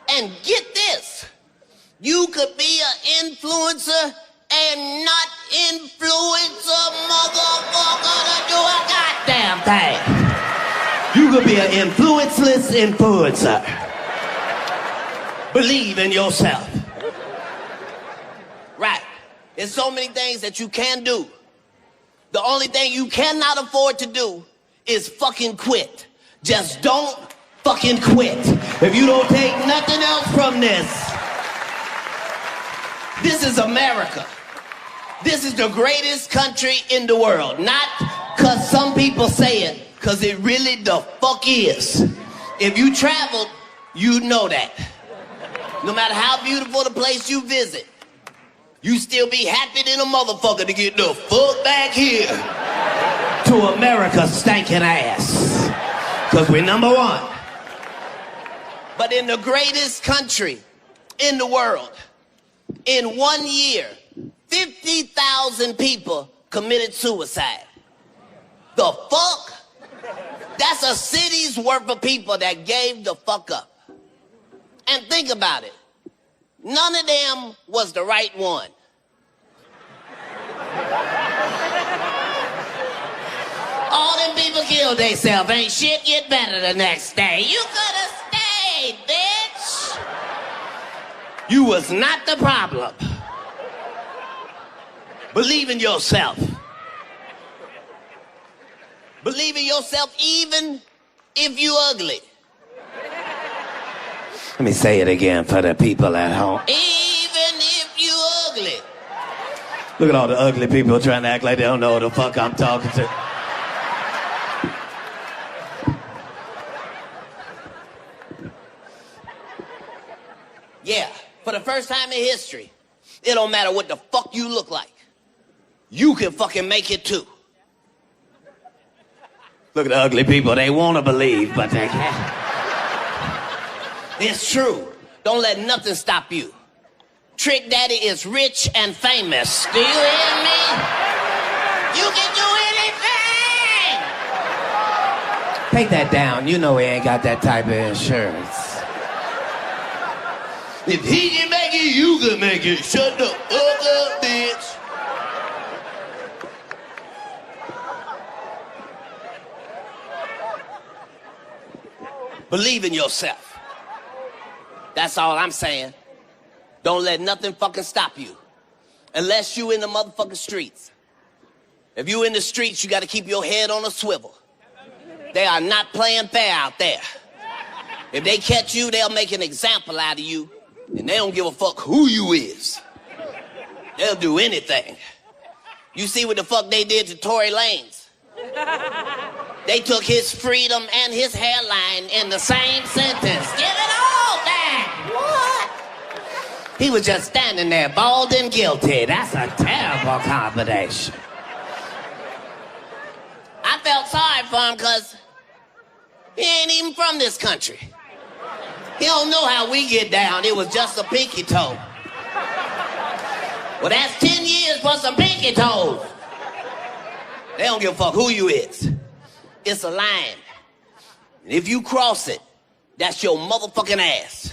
And get this. You could be an influencer and not influence a motherfucker to do a goddamn thing. You could be an influenceless influencer. Believe in yourself. Right. There's so many things that you can do. The only thing you cannot afford to do is fucking quit. Just don't fucking quit. If you don't take nothing else from this, this is America. This is the greatest country in the world. Not because some people say it, because it really the fuck is. If you traveled, you know that. No matter how beautiful the place you visit, you still be happy than a motherfucker to get the fuck back here to America's stinking ass. Because we're number one. But in the greatest country in the world, in 1 year, 50,000 people committed suicide. The fuck? That's a city's worth of people that gave the fuck up. And think about it. None of them was the right one. All them people killed themselves. Ain't shit get better the next day. You could have stayed, bitch. You was not the problem. Believe in yourself. Believe in yourself even if you ugly. Let me say it again for the people at home. Even if you ugly. Look at all the ugly people trying to act like they don't know who the fuck I'm talking to. Yeah, for the first time in history, it don't matter what the fuck you look like. You can fucking make it too. Look at the ugly people. They want to believe, but they can't. It's true. Don't let nothing stop you. Trick Daddy is rich and famous. Do you hear me? You can do anything! Take that down. You know he ain't got that type of insurance. If he can make it, you can make it. Shut the fuck up, bitch. Believe in yourself. That's all I'm saying. Don't let nothing fucking stop you. Unless you in the motherfucking streets. If you in the streets, you gotta keep your head on a swivel. They are not playing fair out there. If they catch you, they'll make an example out of you. And they don't give a fuck who you is. They'll do anything. You see what the fuck they did to Tory Lanez? They took his freedom and his hairline in the same sentence. Give it all back. What? He was just standing there, bald and guilty. That's a terrible combination. I felt sorry for him because he ain't even from this country. He don't know how we get down. It was just a pinky toe. Well, that's 10 years for some pinky toes. They don't give a fuck who you is. It's a line. And if you cross it, that's your motherfucking ass.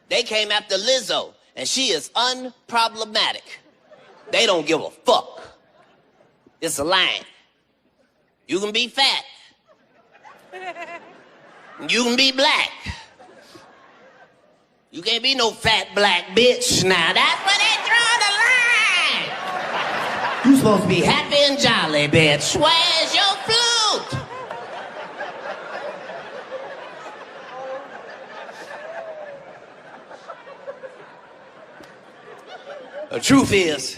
They came after Lizzo, and she is unproblematic. They don't give a fuck. It's a line. You can be fat. You can be black. You can't be no fat black bitch. Now that's where they draw the line. You supposed to be happy and jolly, bitch. Where's your flute? The truth is,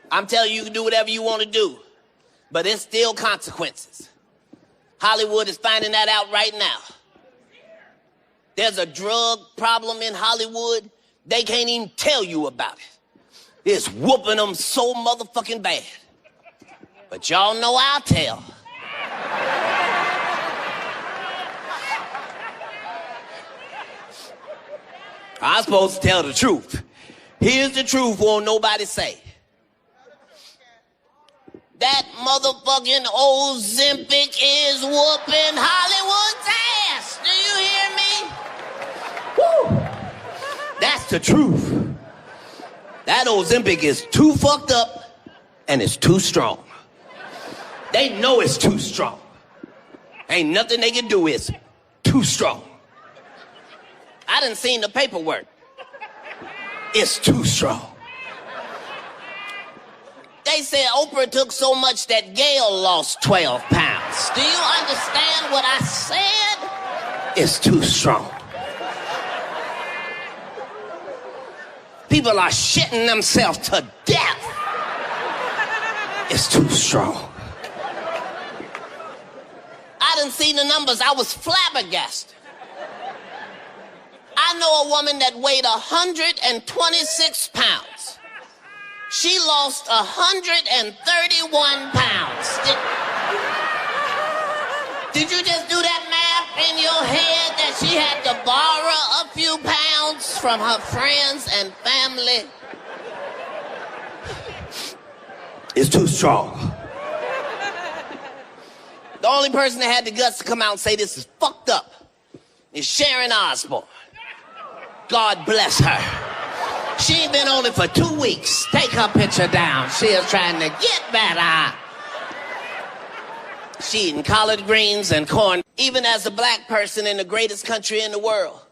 I'm telling you, you can do whatever you want to do, but there's still consequences. Hollywood is finding that out right now. There's a drug problem in Hollywood. They can't even tell you about it. It's whooping them so motherfucking bad. But y'all know I'll tell. I'm supposed to tell the truth. Here's the truth, won't nobody say. That motherfucking Ozempic is whooping Hollywood's ass. Do you hear me? Woo! That's the truth. That Ozempic is too fucked up and it's too strong. They know it's too strong. Ain't nothing they can do, is too strong. I done seen the paperwork. It's too strong. They said Oprah took so much that Gail lost 12 pounds. Do you understand what I said? It's too strong. People are shitting themselves to death. It's too strong. I done seen the numbers. I was flabbergasted. I know a woman that weighed 126 pounds. She lost 131 pounds. Did you just do that math in your head that she had to borrow a few pounds from her friends and family? It's too strong. The only person that had the guts to come out and say this is fucked up is Sharon Osbourne. God bless her. She ain't been on it for 2 weeks. Take her picture down. She is trying to get better. She eating collard greens and corn. Even as a black person in the greatest country in the world,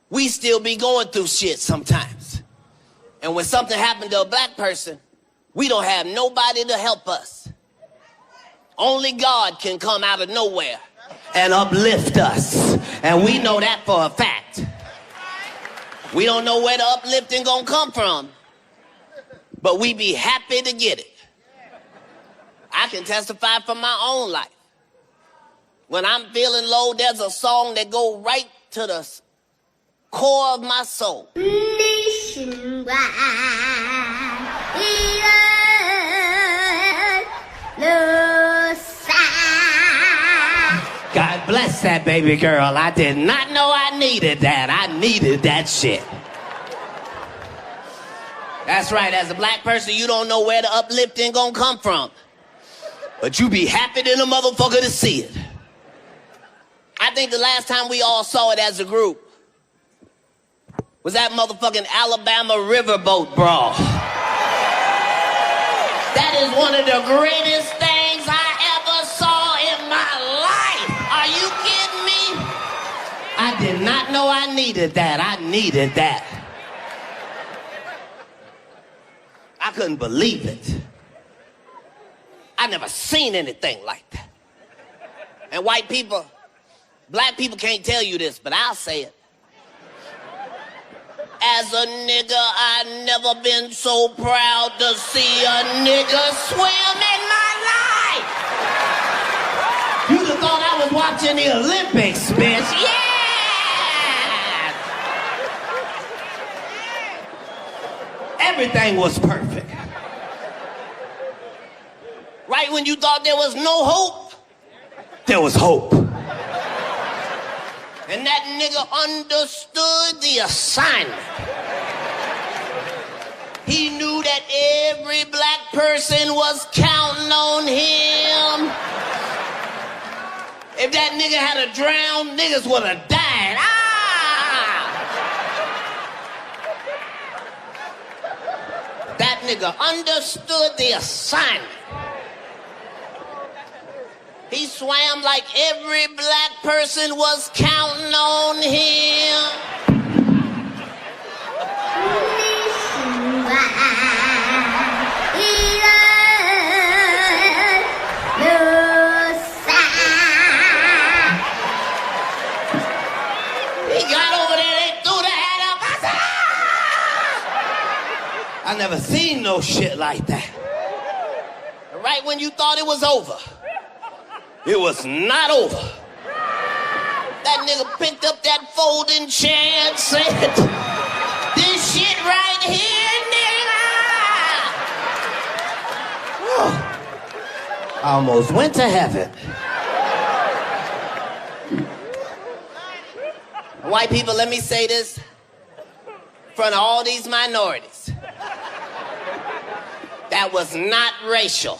we still be going through shit sometimes. And when something happened to a black person, we don't have nobody to help us. Only God can come out of nowhere and uplift us. And we know that for a fact. We don't know where the uplifting gonna come from, but we be happy to get it. I can testify from my own life. When I'm feeling low, there's a song that goes right to the core of my soul. God bless that baby girl. I did not know I needed that. I needed that shit. That's right, as a black person, you don't know where the uplifting gonna come from. But you be happy than a motherfucker to see it. I think the last time we all saw it as a group was that motherfucking Alabama riverboat brawl. That is one of the greatest things I ever saw in my life. Are you kidding me? I did not know I needed that. I needed that. I couldn't believe it. I never seen anything like that. And white people, black people can't tell you this, but I'll say it. As a nigga, I never been so proud to see a nigga swim in my life. You'd have thought I was watching the Olympics, bitch. Yeah! Everything was perfect. Right when you thought there was no hope, there was hope. And that nigga understood the assignment. He knew that every black person was counting on him. If that nigga had drowned, niggas would have died. That nigga understood the assignment. He swam like every black person was counting on him. He got over there, they threw the hat up. I said, ah! I never seen no shit like that. And right when you thought it was over, it was not over. That nigga picked up that folding chair and said, this shit right here, nigga. I almost went to heaven. White people, let me say this in front of all these minorities. That was not racial.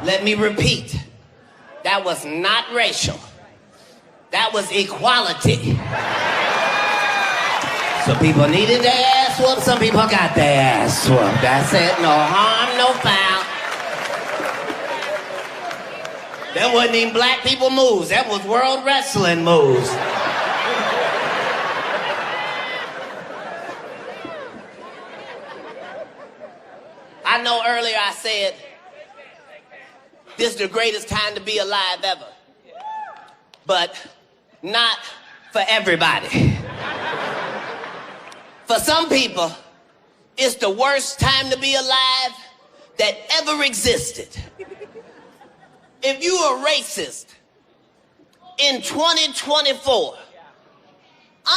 Let me repeat. That was not racial. That was equality. Some people needed their ass whooped, some people got their ass whooped. That's it, no harm, no foul. That wasn't even black people moves, that was world wrestling moves. I know earlier I said, this is the greatest time to be alive ever. But not for everybody. For some people, it's the worst time to be alive that ever existed. If you are racist in 2024,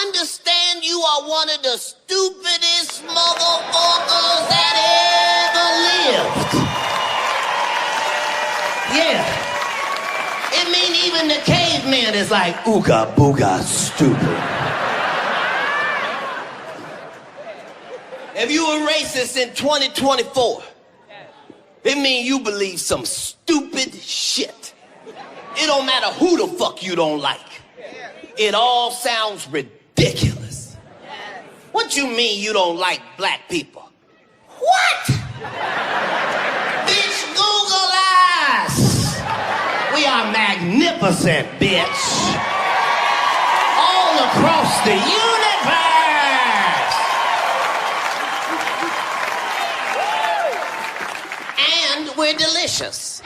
understand you are one of the stupidest motherfuckers that ever lived. Yeah. It mean even the caveman is like, ooga booga stupid. If you a racist in 2024, it mean you believe some stupid shit. It don't matter who the fuck you don't like. It all sounds ridiculous. What you mean you don't like black people? What? Bitch, Google us. We are magnificent, bitch. All the across the universe. And we're delicious.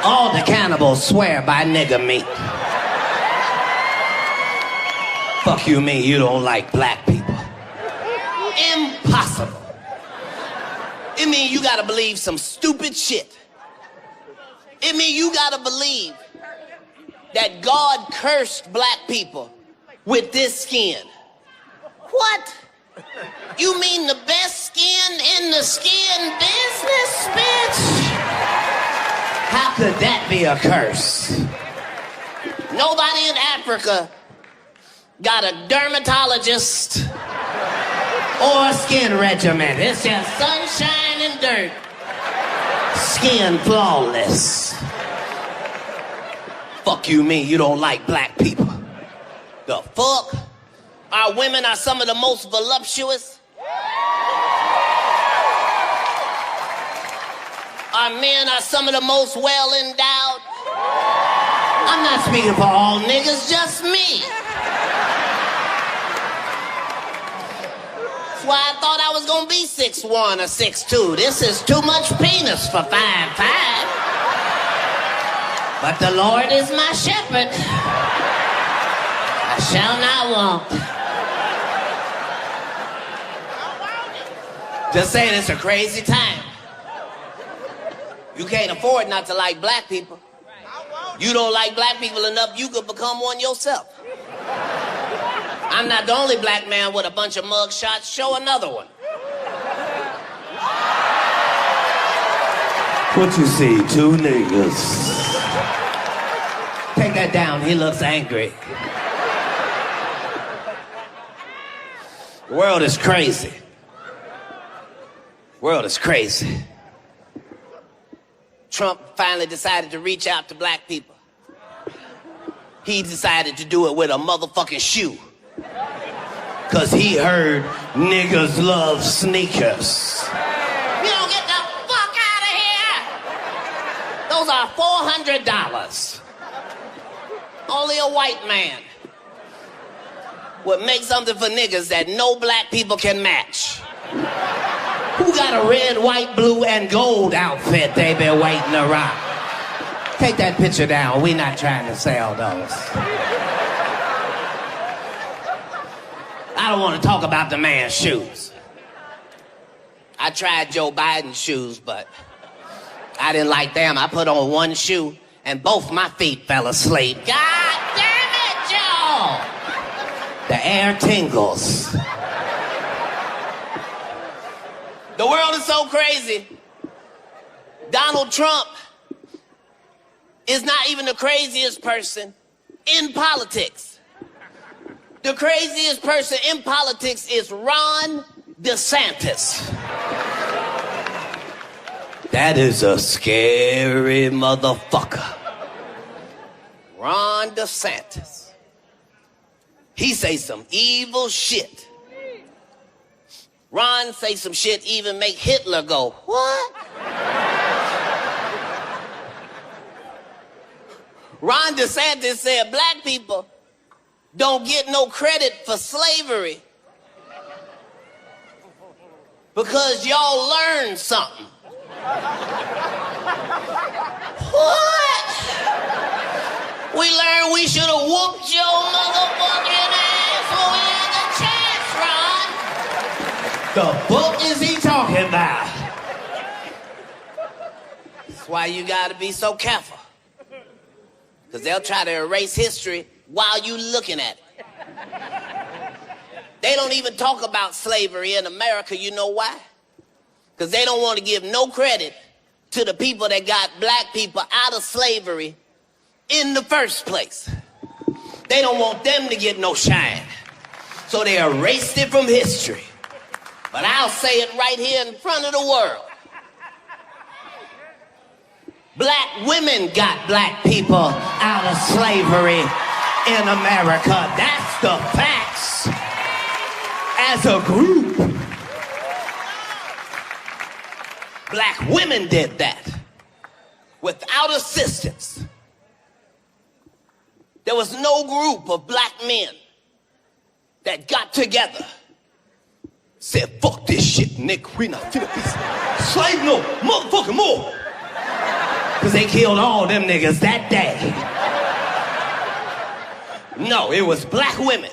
All the cannibals swear by nigger meat. Fuck you mean you don't like black people? Impossible. It means you gotta believe some stupid shit. It means you gotta believe that God cursed black people with this skin. What? You mean the best skin in the skin business, bitch? How could that be a curse? Nobody in Africa got a dermatologist Or a skin regimen. It's just sunshine and dirt. Skin flawless. Fuck you mean you don't like black people? The fuck? Our women are some of the most voluptuous. Our men are some of the most well endowed. I'm not speaking for all niggas. It's just me. That's why I thought I was gonna be 6'1" or 6'2". This is too much penis for 5'5". But the Lord is my shepherd. I shall not want. Just saying, it's a crazy time. You can't afford not to like black people. You don't like black people enough, you could become one yourself. I'm not the only black man with a bunch of mug shots. Show another one. What you see, two niggas. Take that down, he looks angry. The world is crazy. The world is crazy. Trump finally decided to reach out to black people. He decided to do it with a motherfucking shoe. Cause he heard niggas love sneakers. You don't get the fuck out of here! Those are $400. Only a white man would make something for niggas that no black people can match. Who got a red, white, blue, and gold outfit they been waiting to rock? Take that picture down. We not trying to sell those. I don't want to talk about the man's shoes. I tried Joe Biden's shoes, but I didn't like them. I put on one shoe, and both my feet fell asleep. God damn it, Joe! The air tingles. The world is so crazy. Donald Trump is not even the craziest person in politics. The craziest person in politics is Ron DeSantis. That is a scary motherfucker. Ron DeSantis. He say some evil shit. Ron say some shit even make Hitler go, what? Ron DeSantis said black people don't get no credit for slavery because y'all learned something. What? We learned we should have whooped your motherfucking ass when we had the chance, Ron. The book is he talking about? That's why you gotta be so careful. Because they'll try to erase history while you looking at it. They don't even talk about slavery in America, you know why? Because they don't want to give no credit to the people that got black people out of slavery in the first place. They don't want them to get no shine. So they erased it from history. But I'll say it right here in front of the world. Black women got black people out of slavery in America. That's the facts. As a group. Black women did that without assistance. There was no group of black men that got together, said, fuck this shit, nigga, we not finna be slave no motherfucking more. Cause they killed all them niggas that day. No, it was black women